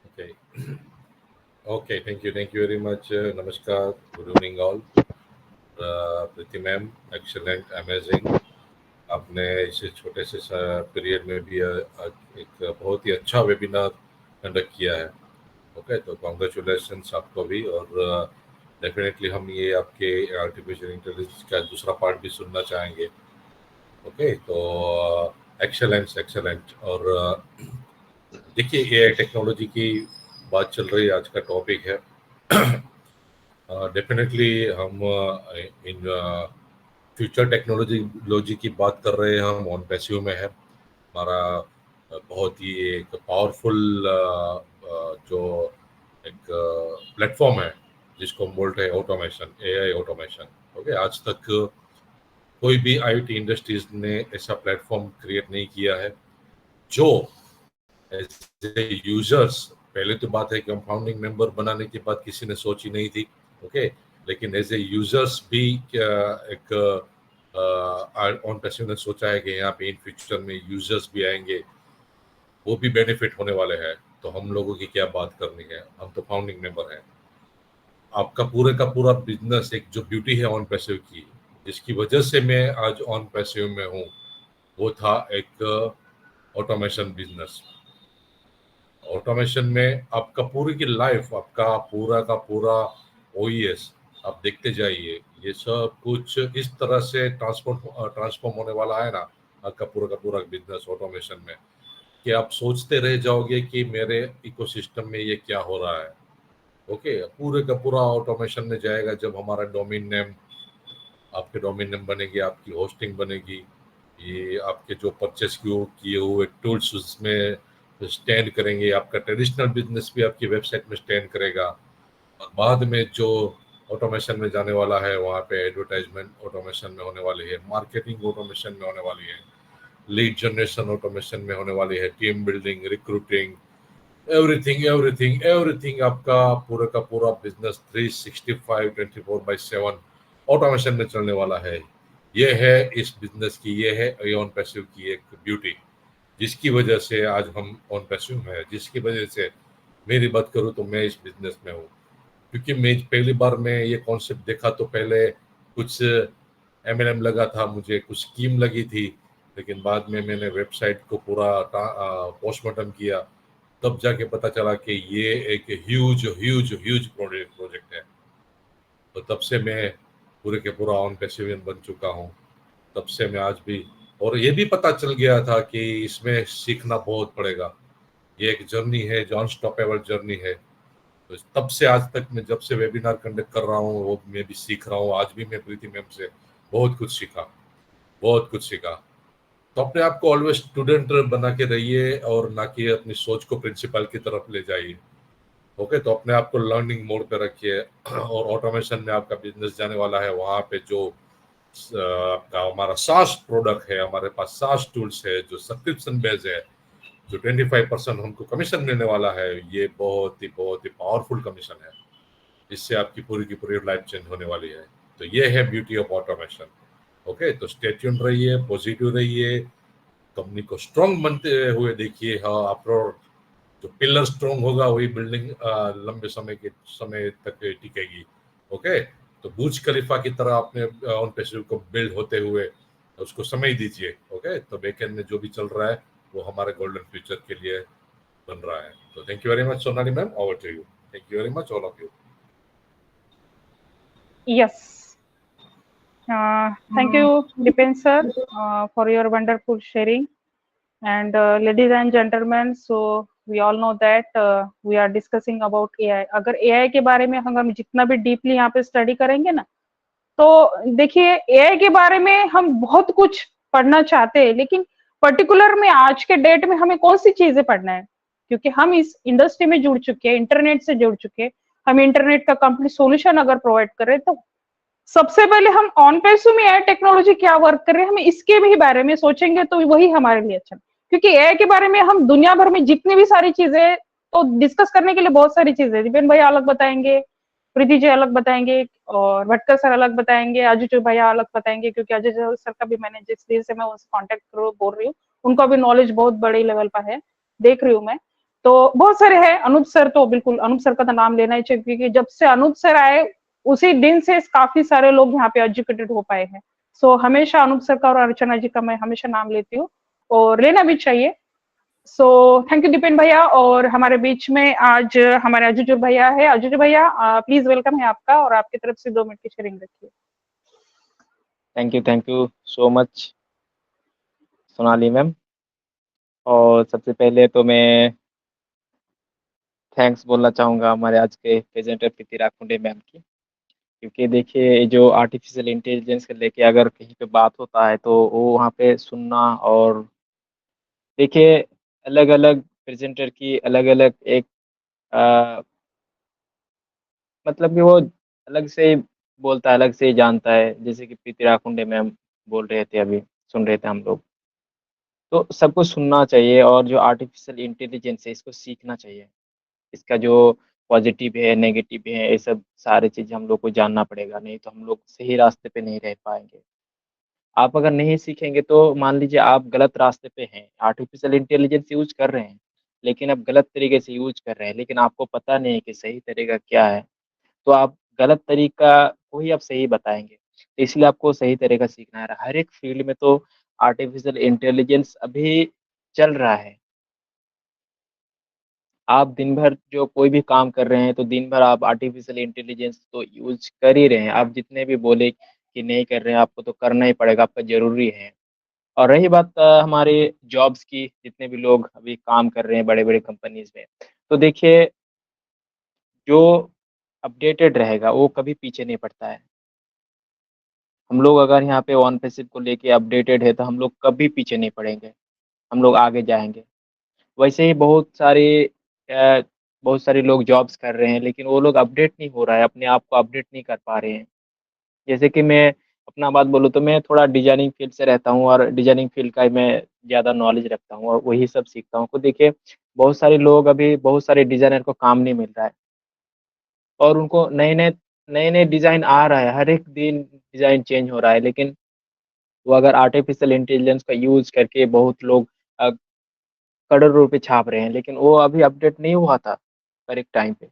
Okay. Okay, thank you very much. Namaskar, good evening all. Priti ma'am, excellent, amazing. आपने इस छोटे से पीरियड में भी एक बहुत ही अच्छा वेबिनार कंडक्ट किया है. ओके, तो कॉन्ग्रेचुलेशंस आपको भी. और डेफिनेटली हम ये आपके आर्टिफिशियल इंटेलिजेंस का दूसरा पार्ट भी सुनना चाहेंगे. ओके, तो एक्सेलेंट. और देखिए, एआई टेक्नोलॉजी की बात चल रही है, आज का टॉपिक है. डेफिनेटली हम इन फ्यूचर टेक्नोलॉजी की बात कर रहे हैं. हम ऑन पैसिव में है. हमारा बहुत ही एक पावरफुल जो एक प्लेटफॉर्म है जिसको हम बोलते हैं ऑटोमेशन, एआई ऑटोमेशन. ओके, आज तक कोई भी आईटी इंडस्ट्रीज ने ऐसा प्लेटफॉर्म क्रिएट नहीं किया है जो यूजर्स, पहले तो बात है कि हम फाउंडिंग मेंबर बनाने की बात किसी ने सोची नहीं थी. ओके, लेकिन एज ए यूजर्स भी एक ऑन पैसिव ने सोचा है कि यहाँ पे इन फ्यूचर में यूजर्स भी आएंगे, वो भी बेनिफिट होने वाले हैं. तो हम लोगों की क्या बात करनी है, हम तो फाउंडिंग मेंबर हैं. आपका पूरे का पूरा बिजनेस एक जो ब्यूटी है ऑन पैसिव की, जिसकी वजह से मैं आज ऑन पैसिव में हूँ, वो था एक ऑटोमेशन बिजनेस. ऑटोमेशन में आपका पूरी की लाइफ, आपका पूरा का पूरा ओईएस आप देखते जाइए, ये सब कुछ इस तरह से ट्रांसफॉर्म होने वाला है ना, आपका पूरा का पूरा बिजनेस ऑटोमेशन में, कि आप सोचते रह जाओगे कि मेरे इकोसिस्टम में ये क्या हो रहा है. ओके, पूरे का पूरा ऑटोमेशन में जाएगा. जब हमारा डोमेन नेम, आपके डोमेन नेम बनेगी, आपकी होस्टिंग बनेगी, ये आपके जो परचेस किए हुए टूल्स उसमें स्टैंड करेंगे, आपका ट्रेडिशनल बिजनेस भी आपकी वेबसाइट में स्टैंड करेगा. और बाद में जो ऑटोमेशन में जाने वाला है, वहाँ पे एडवर्टाइजमेंट ऑटोमेशन में होने वाली है, मार्केटिंग ऑटोमेशन में होने वाली है, लीड जनरेशन ऑटोमेशन में होने वाली है, टीम बिल्डिंग, रिक्रूटिंग, एवरीथिंग आपका पूरा का पूरा बिजनेस 365 24/7 ऑटोमेशन में चलने वाला है. ये है इस बिजनेस की, ये है ऑन पैसिव की एक ब्यूटी, जिसकी वजह से आज हम ऑन पैसिव में है. जिसकी वजह से मेरी बात करूँ तो मैं इस बिजनेस में हूँ, क्योंकि मैं पहली बार मैं ये कॉन्सेप्ट देखा तो पहले कुछ एमएलएम लगा था, मुझे कुछ स्कीम लगी थी, लेकिन बाद में मैंने वेबसाइट को पूरा पोस्टमार्टम किया, तब जाके पता चला कि ये एक ह्यूज प्रोजेक्ट है. तो तब से मैं पूरे के पूरा ऑन पैसिवियन बन चुका हूँ. तब से मैं आज भी, और ये भी पता चल गया था कि इसमें सीखना बहुत पड़ेगा. ये एक जर्नी है, जो अनस्टॉपेबल जर्नी है. तो तब से आज तक मैं जब से वेबिनार कंडक्ट कर रहा हूँ, वो मैं भी सीख रहा हूँ. आज भी मैं प्रीति मैम से बहुत कुछ सीखा. तो अपने आप को ऑलवेज स्टूडेंट बना के रहिए, और ना कि अपनी सोच को प्रिंसिपल की तरफ ले जाइए. ओके, तो अपने आप को लर्निंग मोड पे रखिए. और ऑटोमेशन में आपका बिजनेस जाने वाला है, वहाँ पे जो आपका हमारा सास प्रोडक्ट है, हमारे पास सास टूल्स है, जो सब्सक्रिप्शन बेस्ड है, जो 25% हमको कमीशन मिलने वाला है, ये बहुत ही पावरफुल कमीशन है. इससे आपकी पूरी की पूरी लाइफ चेंज होने वाली है. तो ये है ब्यूटी ऑफ ऑटोमेशन. ओके, तो स्टे ट्यून रहिए, पॉजिटिव रहिए, कंपनी को स्ट्रॉन्ग बनते हुए देखिए. हाँ, आफ्टर जो पिलर स्ट्रॉन्ग होगा, वही बिल्डिंग लंबे समय तक टिकेगी. ओके, तो बुर्ज खलीफा की तरह अपने ऑन पैसिव को बिल्ड होते हुए उसको समय दीजिए. ओके, तो बैकएंड में जो भी चल रहा है वो हमारे गोल्डन फ्यूचर के लिए बन रहा है. तो thank you very much Sonali ma'am, over to you. Thank you very much all of you. Yes. Thank you, Dipen sir, for your wonderful sharing. And ladies and gentlemen, so we all know that we are discussing about AI. अगर AI के बारे में हम जितना भी डीपली यहाँ पे स्टडी करेंगे ना, तो देखिए AI के बारे में हम बहुत कुछ पढ़ना चाहते हैं, लेकिन पर्टिकुलर में आज के डेट में हमें कौन सी चीजें पढ़ना है, क्योंकि हम इस इंडस्ट्री में जुड़ चुके हैं, इंटरनेट से जुड़ चुके हैं. हम इंटरनेट का कंप्लीट सॉल्यूशन अगर प्रोवाइड कर रहे हैं, तो सबसे पहले हम ऑन पैसिव में एआई टेक्नोलॉजी क्या वर्क कर रहे हैं, हम इसके भी बारे में सोचेंगे तो वही हमारे लिए अच्छा. क्योंकि एआई के बारे में हम दुनिया भर में जितनी भी सारी चीजें, तो डिस्कस करने के लिए बहुत सारी चीजें, दीपेन भाई अलग बताएंगे, प्रीति जी अलग बताएंगे और भटकर सर अलग बताएंगे, अजय भैया अलग बताएंगे, क्योंकि अजय सर का भी मैंने जिस दिन से मैं उनसे कांटेक्ट बोल रही हूँ, उनका भी नॉलेज बहुत बड़े लेवल पर है, देख रही हूँ मैं। तो बहुत सारे हैं, अनूप सर तो बिल्कुल, अनूप सर का तो नाम लेना ही चाहिए, क्योंकि जब से अनूप सर आए उसी दिन से काफी सारे लोग यहाँ पे एजुकेटेड हो पाए हैं। सो हमेशा अनूप सर का और अर्चना जी का मैं हमेशा नाम लेती हूँ, और लेना भी चाहिए। सो थैंक यू दीपेन भैया। और हमारे बीच में आज हमारे अजुजु भैया है। अजुजु भैया प्लीज वेलकम है आपका, और आपकी तरफ से 2 मिनट की शेयरिंग रखिए। Thank you so much Sonali ma'am. और सबसे पहले तो मैं थैंक्स बोलना चाहूँगा हमारे आज के प्रेजेंटर प्रीति राखुंडे मैम की, क्योंकि देखिए ये जो आर्टिफिशियल इंटेलिजेंस के लेके अगर कहीं पे बात होता है तो वो वहाँ पे सुनना, और देखिए अलग अलग प्रेजेंटर की अलग अलग एक आ, मतलब कि वो अलग से ही बोलता है, अलग से ही जानता है। जैसे कि प्रीति राखुंडे मैम बोल रहे थे, अभी सुन रहे थे हम लोग, तो सबको सुनना चाहिए। और जो आर्टिफिशियल इंटेलिजेंस है इसको सीखना चाहिए, इसका जो पॉजिटिव है नेगेटिव है ये सब सारी चीज़ हम लोग को जानना पड़ेगा, नहीं तो हम लोग सही रास्ते पे नहीं रह पाएंगे। आप अगर नहीं सीखेंगे तो मान लीजिए आप गलत रास्ते पे हैं, आर्टिफिशियल इंटेलिजेंस यूज कर रहे हैं लेकिन आप गलत तरीके से यूज कर रहे हैं, लेकिन आपको पता नहीं है कि सही तरीका क्या है, तो आप गलत तरीका को ही आप सही बताएंगे। तो इसलिए आपको सही तरीका सीखना है। हर एक फील्ड में तो आर्टिफिशियल इंटेलिजेंस अभी चल रहा है। आप दिन भर जो कोई भी काम कर रहे हैं तो दिन भर आप आर्टिफिशियल इंटेलिजेंस तो यूज कर ही रहे हैं। आप जितने भी बोले कि नहीं कर रहे हैं, आपको तो करना ही पड़ेगा, आपका ज़रूरी है। और रही बात हमारे जॉब्स की, जितने भी लोग अभी काम कर रहे हैं बड़े-बड़े कंपनीज़ में, तो देखिए जो अपडेटेड रहेगा वो कभी पीछे नहीं पड़ता है। हम लोग अगर यहाँ पे ऑन पैसिव को लेके अपडेटेड है तो हम लोग कभी पीछे नहीं पड़ेंगे, हम लोग आगे जाएँगे। वैसे ही बहुत सारे लोग जॉब्स कर रहे हैं लेकिन वो लोग अपडेट नहीं हो रहा है, अपने आप को अपडेट नहीं कर पा रहे हैं। जैसे कि मैं अपना बात बोलूँ तो मैं थोड़ा डिज़ाइनिंग फ़ील्ड से रहता हूँ और डिज़ाइनिंग फ़ील्ड का मैं ज़्यादा नॉलेज रखता हूँ और वही सब सीखता हूँ। तो देखिए बहुत सारे लोग, अभी बहुत सारे डिज़ाइनर को काम नहीं मिल रहा है, और उनको नए-नए डिज़ाइन आ रहा है, हर एक दिन डिज़ाइन चेंज हो रहा है। लेकिन वो अगर आर्टिफ़िशियल इंटेलिजेंस का यूज़ करके बहुत लोग करोड़ों रुपए छाप रहे हैं, लेकिन वो अभी अपडेट नहीं हुआ था करेक्ट टाइम पे।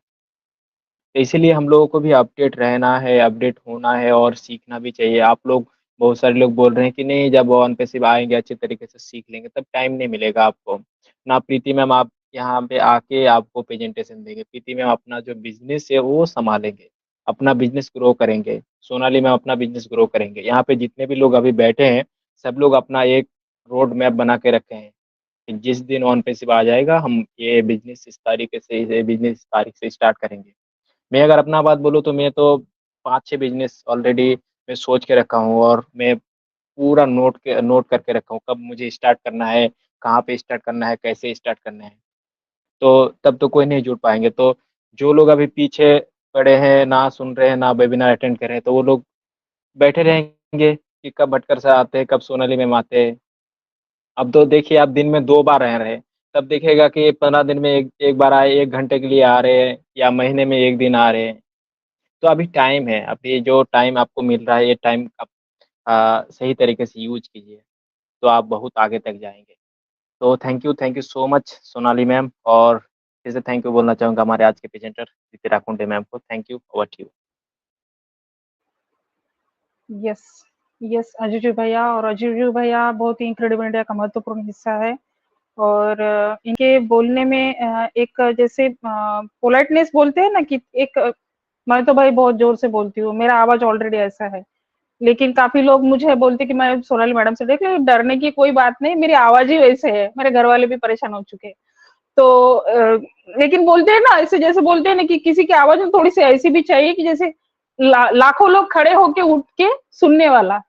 तो इसीलिए हम लोगों को भी अपडेट रहना है, अपडेट होना है और सीखना भी चाहिए। आप लोग, बहुत सारे लोग बोल रहे हैं कि नहीं जब ऑन पैसिव आएँगे अच्छे तरीके से सीख लेंगे, तब टाइम नहीं मिलेगा आपको। ना प्रीति मैम आप यहाँ पे आके आपको प्रेजेंटेशन देंगे, प्रीति मैम अपना जो बिज़नेस है वो सँभालेंगे, अपना बिज़नेस ग्रो करेंगे, सोनाली मैम अपना बिज़नेस ग्रो करेंगे। यहाँ पे जितने भी लोग अभी बैठे हैं, सब लोग अपना एक रोड मैप बना के रखे हैं कि जिस दिन ऑन पैसिव आ जाएगा हम ये बिज़नेस इस तरीके से, ये बिज़नेस इस तारीख से स्टार्ट करेंगे। मैं अगर अपना बात बोलूँ तो मैं तो 5-6 बिज़नेस ऑलरेडी मैं सोच के रखा हूँ, और मैं पूरा नोट करके रखा हूँ, कब मुझे स्टार्ट करना है, कहाँ पे स्टार्ट करना है, कैसे स्टार्ट करना है। तो तब तो कोई नहीं जुड़ पाएँगे। तो जो लोग अभी पीछे पड़े हैं, ना सुन रहे हैं, ना वेबिनार अटेंड कर रहे हैं, तो वो लोग बैठे रहेंगे कि कब भटकर सर आते हैं, कब सोनाली मैम आते हैं। अब तो देखिए आप दिन में 2 बार आ रहे हैं, तब देखिएगा कि 15 दिन में एक एक बार आए, 1 घंटे के लिए आ रहे हैं या महीने में 1 दिन आ रहे हैं। तो अभी टाइम है, अभी जो टाइम आपको मिल रहा है ये टाइम आप सही तरीके से यूज़ कीजिए, तो आप बहुत आगे तक जाएँगे। तो thank you so much Sonali ma'am, और फिर से थैंक यू बोलना चाहूँगा हमारे आज के प्रेजेंटर प्रीति राखुंडे मैम को। Thank you, over to you. Yes, yes अजुजु भैया। और अजुजु भैया बहुत ही इंक्रेडिबल इंडिया का महत्वपूर्ण हिस्सा है, और इनके बोलने में एक जैसे पोलाइटनेस बोलते हैं ना, कि एक मैं तो भाई बहुत जोर से बोलती हूँ, मेरा आवाज ऑलरेडी ऐसा है, लेकिन काफी लोग मुझे बोलते कि मैं सोनाली मैडम से देख ली, डरने की कोई बात नहीं, मेरी आवाज ही वैसे है, मेरे घर वाले भी परेशान हो चुके हैं। तो लेकिन बोलते हैं ना ऐसे, जैसे बोलते हैं ना कि किसी की आवाज में थोड़ी सी ऐसी भी चाहिए कि जैसे लाखों लोग खड़े होके उठ के सुनने वाला,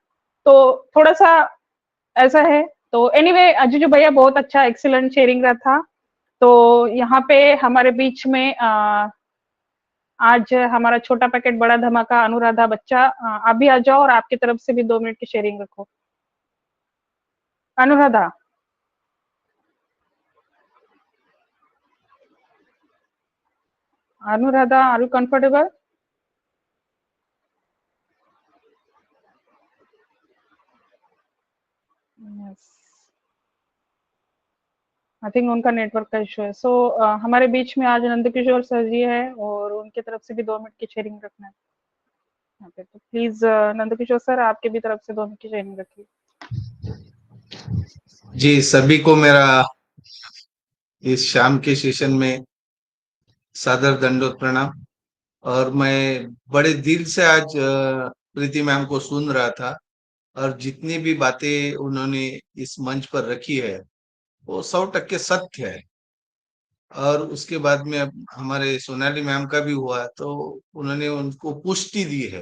तो थोड़ा सा ऐसा है। तो एनीवे अजुजु भैया बहुत अच्छा एक्सीलेंट शेयरिंग रहा था। तो यहाँ पे हमारे बीच में आज हमारा छोटा पैकेट बड़ा धमाका अनुराधा बच्चा, आप भी आ जाओ और आपकी तरफ से भी 2 मिनट की शेयरिंग रखो। Anuradha, are you comfortable? I think उनका नेटवर्क का इशू है। सो हमारे बीच में आज नंदकिशोर सर जी है और उनकी तरफ से भी 2 मिनट की शेयरिंग रखना है यहाँ पे, तो प्लीज नंदकिशोर सर आपके भी तरफ से 2 मिनट की शेयरिंग रखिए। जी, सभी को मेरा इस शाम के सेशन में सादर दंडोत प्रणाम। और मैं बड़े दिल से आज प्रीति मैम को सुन रहा था, और जितनी भी बातें उन्होंने इस मंच पर रखी है वो 100% सत्य है। और उसके बाद में अब हमारे सोनाली मैम का भी हुआ तो उन्होंने उनको पुष्टि दी है,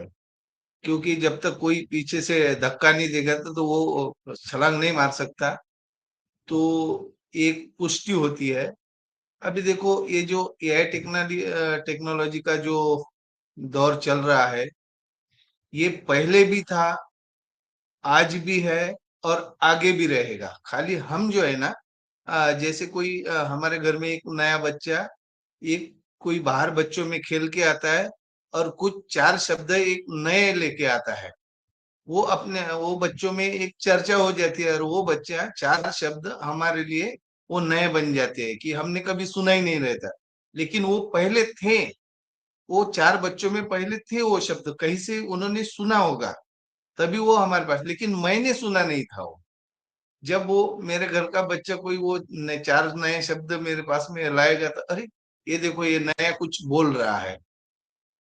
क्योंकि जब तक कोई पीछे से धक्का नहीं देगा तो वो छलांग नहीं मार सकता। तो एक पुष्टि होती है। अभी देखो, ये जो एआई टेक्नोलॉजी का जो दौर चल रहा है, ये पहले भी था, आज भी है और आगे भी रहेगा। खाली हम जो है ना, जैसे कोई हमारे घर में एक नया बच्चा एक कोई बाहर बच्चों में खेल के आता है और कुछ 4 शब्द एक नए लेके आता है, वो बच्चों में एक चर्चा हो जाती है और वो बच्चा 4 शब्द हमारे लिए वो नए बन जाते हैं कि हमने कभी सुना ही नहीं रहता। लेकिन वो पहले थे, वो 4 बच्चों में पहले थे, वो शब्द कहीं से उन्होंने सुना होगा, तभी वो हमारे पास, लेकिन मैंने सुना नहीं था वो। जब वो मेरे घर का बच्चा कोई वो 4 नए शब्द मेरे पास में लाएगा तो अरे ये देखो ये नया कुछ बोल रहा है,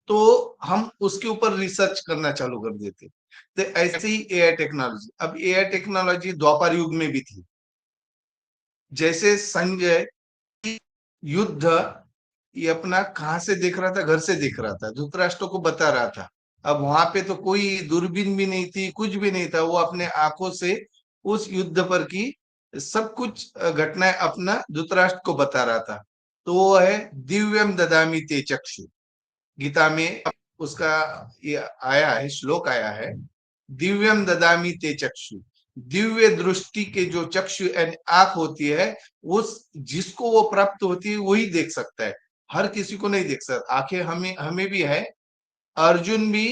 तो हम उसके ऊपर रिसर्च करना चालू कर देते। तो ऐसे ही एआई टेक्नोलॉजी, अब एआई टेक्नोलॉजी द्वापर युग में भी थी। जैसे संजय युद्ध ये अपना कहाँ से देख रहा था, घर से देख रहा था, धृतराष्ट्र को बता रहा था। अब वहां पे तो कोई दूरबीन भी नहीं थी, कुछ भी नहीं था, वो अपने आंखों से उस युद्ध पर की सब कुछ घटनाएं अपना धृतराष्ट्र को बता रहा था। तो वो है दिव्यम ददामि ते चक्षु, गीता में उसका ये आया है, श्लोक आया है, दिव्यम ददामि ते चक्षु। दिव्य दृष्टि के जो चक्षु यानी आंख होती है, उस जिसको वो प्राप्त होती है वही देख सकता है, हर किसी को नहीं देख सकता। आंखें हमें हमें भी है। अर्जुन भी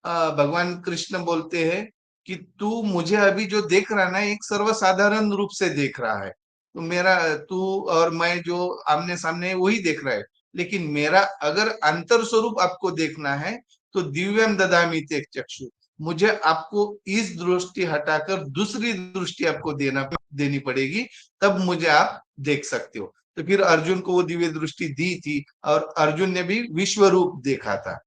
भगवान कृष्ण बोलते हैं कि तू मुझे अभी जो देख रहा है ना, एक सर्वसाधारण रूप से देख रहा है, तो मेरा तू और मैं जो आमने सामने है वही देख रहा है, लेकिन मेरा अगर अंतर स्वरूप आपको देखना है तो दिव्यम ददामि ते चक्षु, मुझे आपको इस दृष्टि हटाकर दूसरी दृष्टि आपको देनी पड़ेगी, तब मुझे आप देख सकते हो। तो फिर अर्जुन को वो दिव्य दृष्टि दी थी और अर्जुन ने भी विश्व रूप देखा था।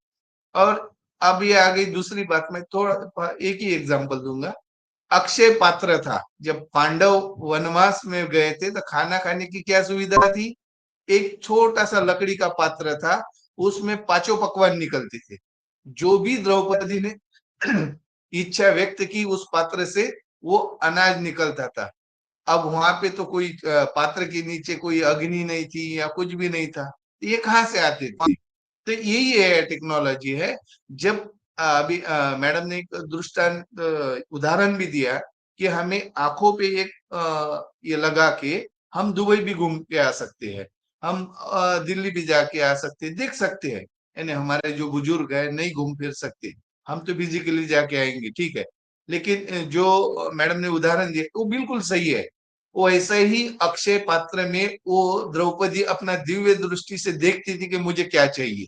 और अब ये आ गई दूसरी बात, मैं थोड़ा एक ही एग्जांपल दूंगा। अक्षय पात्र था, जब पांडव वनवास में गए थे तो खाना खाने की क्या सुविधा थी, एक छोटा सा लकड़ी का पात्र था, उसमें 5 पकवान निकलते थे। जो भी द्रौपदी ने इच्छा व्यक्त की उस पात्र से वो अनाज निकलता था। अब वहां पे तो कोई पात्र के नीचे कोई अग्नि नहीं थी या कुछ भी नहीं था, ये कहाँ से आते थे। तो यही है टेक्नोलॉजी है। जब अभी मैडम ने एक दृष्टांत उदाहरण भी दिया कि हमें आंखों पे एक ये लगा के हम दुबई भी घूम के आ सकते हैं, हम दिल्ली भी जाके आ सकते हैं, देख सकते हैं। यानी हमारे जो बुजुर्ग है नहीं घूम फिर सकते, हम तो फिजिकली जाके आएंगे, ठीक है। लेकिन जो मैडम ने उदाहरण दिया वो बिल्कुल सही है। वो ऐसे ही अक्षय पात्र में वो द्रौपदी अपना दिव्य दृष्टि से देखती थी कि मुझे क्या चाहिए,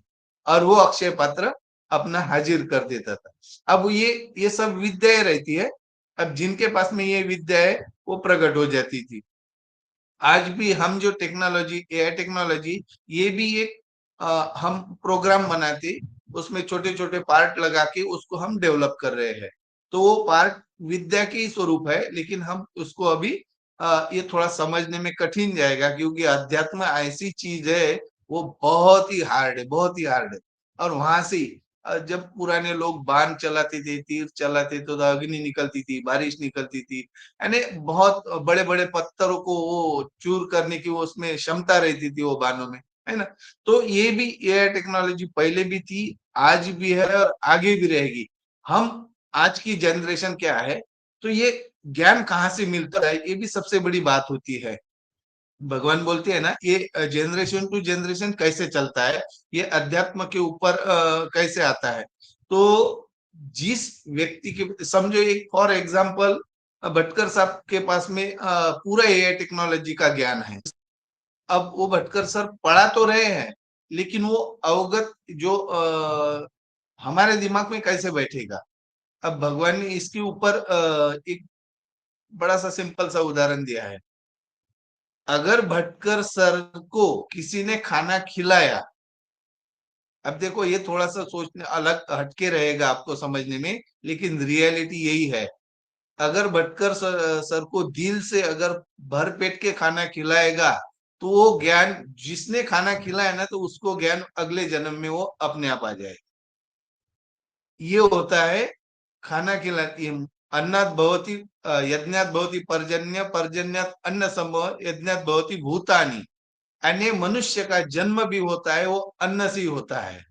और वो अक्षय पात्र अपना हाजिर कर देता था। अब ये सब विद्याएं रहती है, अब जिनके पास में ये विद्या है वो प्रकट हो जाती थी। आज भी हम जो टेक्नोलॉजी, एआई टेक्नोलॉजी, ये भी एक हम प्रोग्राम बनाते, उसमें छोटे छोटे पार्ट लगा के उसको हम डेवलप कर रहे हैं। तो वो पार्ट विद्या के ही स्वरूप है, लेकिन हम उसको अभी ये थोड़ा समझने में कठिन जाएगा, क्योंकि अध्यात्म ऐसी चीज है वो बहुत ही हार्ड है, बहुत ही हार्ड है। और वहां से जब पुराने लोग बाण चलाते थे, तीर चलाते तो अग्नि निकलती थी, बारिश निकलती थी, यानी बहुत बड़े बड़े पत्थरों को वो चूर करने की वो उसमें क्षमता रहती थी वो बाणों में, है ना। तो ये भी एआई टेक्नोलॉजी पहले भी थी, आज भी है और आगे भी रहेगी। हम आज की जनरेशन क्या है, तो ये ज्ञान कहाँ से मिलता है, ये भी सबसे बड़ी बात होती है। भगवान बोलते हैं ना, ये जनरेशन टू जनरेशन कैसे चलता है, ये अध्यात्म के ऊपर कैसे आता है। तो जिस व्यक्ति के, समझो एक फॉर एग्जाम्पल भटकर साहब के पास में पूरा एआई टेक्नोलॉजी का ज्ञान है। अब वो भटकर सर पढ़ा तो रहे हैं, लेकिन वो अवगत जो हमारे दिमाग में कैसे बैठेगा। अब भगवान ने इसके ऊपर एक बड़ा सा सिंपल सा उदाहरण दिया है। अगर भटकर सर को किसी ने खाना खिलाया, अब देखो ये थोड़ा सा सोचने अलग हटके रहेगा आपको समझने में, लेकिन रियलिटी यही है। अगर भटकर सर को दिल से अगर भर पेट के खाना खिलाएगा, तो वो ज्ञान जिसने खाना खिलाया ना, तो उसको ज्ञान अगले जन्म में वो अपने आप आ जाए। ये होता है खाना खिलाती। अन्नात भवति यज्ञात भवति पर्जन्य, पर्जन्यात अन्न संभव, यज्ञात भवति भूतानि। अन्य मनुष्य का जन्म भी होता है वो अन्न से ही होता है।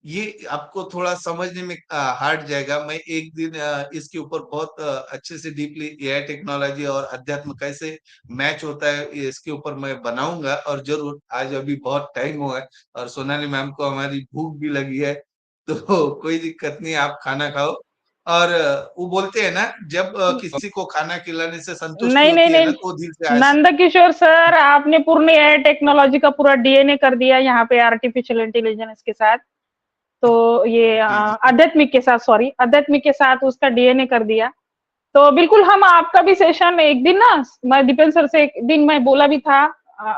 ये आपको थोड़ा समझने में हार्ड जाएगा। मैं एक दिन इसके ऊपर बहुत अच्छे से डीपली एआई टेक्नोलॉजी और अध्यात्म कैसे मैच होता है इसके ऊपर मैं बनाऊंगा, और जरूर। आज अभी बहुत टाइम हुआ है और सोनाली मैम को हमारी भूख भी लगी है, तो कोई दिक्कत नहीं, आप खाना खाओ। और वो बोलते हैं ना, जब किसी को खाना खिलाने से संतुष्टि नहीं नहीं होती है ना, नहीं, तो दिल से नंदकिशोर सर, आपने पूर्ण एआई टेक्नोलॉजी का पूरा डीएनए कर दिया यहाँ पे आर्टिफिशियल इंटेलिजेंस के साथ। तो ये आध्यात्मिक के साथ, सॉरी, आध्यात्मिक के साथ उसका डीएनए कर दिया। तो बिल्कुल हम आपका भी सेशन एक दिन ना, मैं दीपेन सर से एक दिन मैं बोला भी था,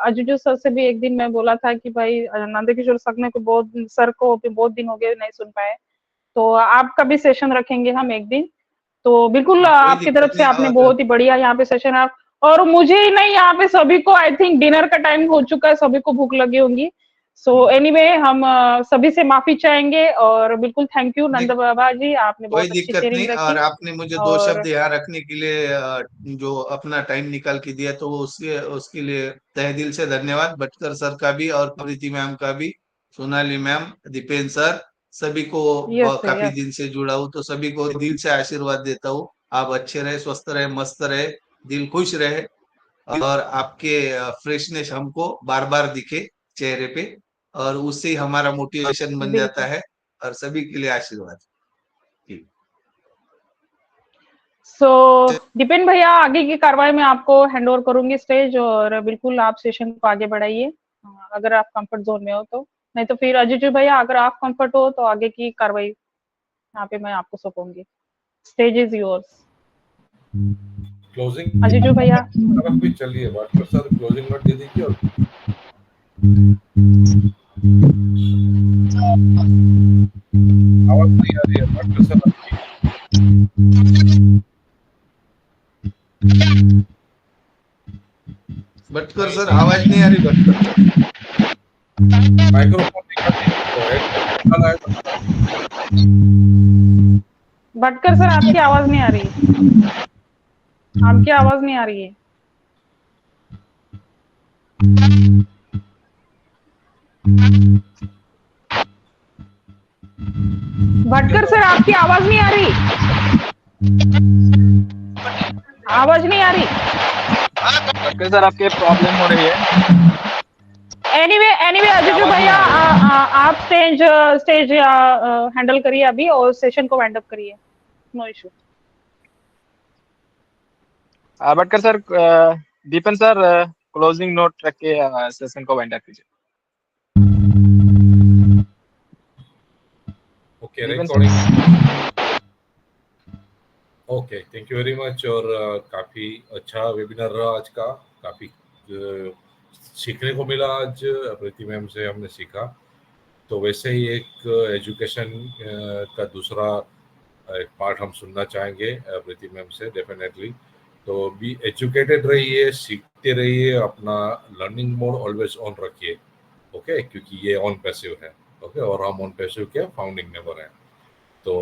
अजुजू सर से भी एक दिन मैं बोला था कि भाई नंदकिशोर सर ने को बहुत दिन हो गए नहीं सुन पाए, तो आपका भी सेशन रखेंगे हम एक दिन। तो बिल्कुल आपकी तरफ से आपने बहुत ही बढ़िया यहाँ पे सेशन आप, और मुझे ही नहीं, यहाँ पे सभी को आई थिंक डिनर का टाइम हो चुका है, सभी को भूख लगी होंगी। सो एनीवे हम सभी से माफी चाहेंगे, और बिल्कुल थैंक यू नंद बाबा जी, आपने कोई बहुत अच्छी दिक्कत शेयरिंग नहीं। रखी। और आपने मुझे दो शब्द यहाँ रखने के लिए जो अपना टाइम निकाल के दिया, तो उसके लिए तहे दिल से धन्यवाद। भटकर सर का भी और प्रीति मैम का भी, सोनाली मैम, दीपेन सर, सभी को यस काफी यस, दिन से जुड़ा हूँ, तो सभी को दिल से आशीर्वाद देता हूँ। आप अच्छे रहे, स्वस्थ रहे, मस्त रहे, दिल खुश रहे, और आपके फ्रेशनेस हमको बार बार दिखे चेहरे पे, और उससे ही हमारा मोटिवेशन बन जाता बिल्कुल। है। और सभी के लिए आशीर्वाद। ठीक। सो दीपेन भैया, आगे की कार्रवाई में आपको हैंड ओवर करूंगी स्टेज, और बिल्कुल आप सेशन को आगे बढ़ाइए अगर आप कंफर्ट जोन में हो तो। नहीं तो फिर अजीजू भैया, अगर आप कंफर्ट हो तो आगे की कार्रवाई यहाँ पे मैं आपको सौंपूंगी। Stage is yours. क्लोजिंग अजीजू भैया, तरफ भी चलिए, भटकर सर क्लोजिंग नोट दे दीजिए। और आवाज नहीं आ रही है भटकर सर आपकी। भटकर सर आवाज नहीं आ रही। भटकर माइक्रोफोन दिखा दीजिए। भटकर सर आपकी आवाज नहीं आ रही, आपकी आवाज नहीं आ रही है। भटकर सर आपकी आवाज नहीं आ रही, आवाज नहीं आ रही। भटकर सर आपके प्रॉब्लम हो रही है। एनीवे अजीजू भैया, आप स्टेज हैंडल करिए अभी, और सेशन को वाइंड अप करिए, no issue. Bhatkar sir, Deepan sir closing note रख के सेशन को वाइंड अप कीजिए। Okay, Deepan recording. Okay, thank you very much. और काफ़ी अच्छा वेबिनार रहा आज का, काफ़ी सीखने को मिला। आज प्रीति मैम से हमने सीखा। तो वैसे ही एक एजुकेशन का दूसरा एक पार्ट हम सुनना चाहेंगे प्रीति मैम से, डेफिनेटली। तो बी एजुकेटेड रहिए, सीखते रहिए, अपना लर्निंग मोड ऑलवेज ऑन रखिए, ओके, क्योंकि ये ऑन पैसिव है, ओके, और हम ऑन पैसिव के फाउंडिंग मेंबर हैं। तो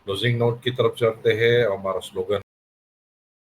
क्लोजिंग नोट की तरफ चलते हैं। हमारा स्लोगन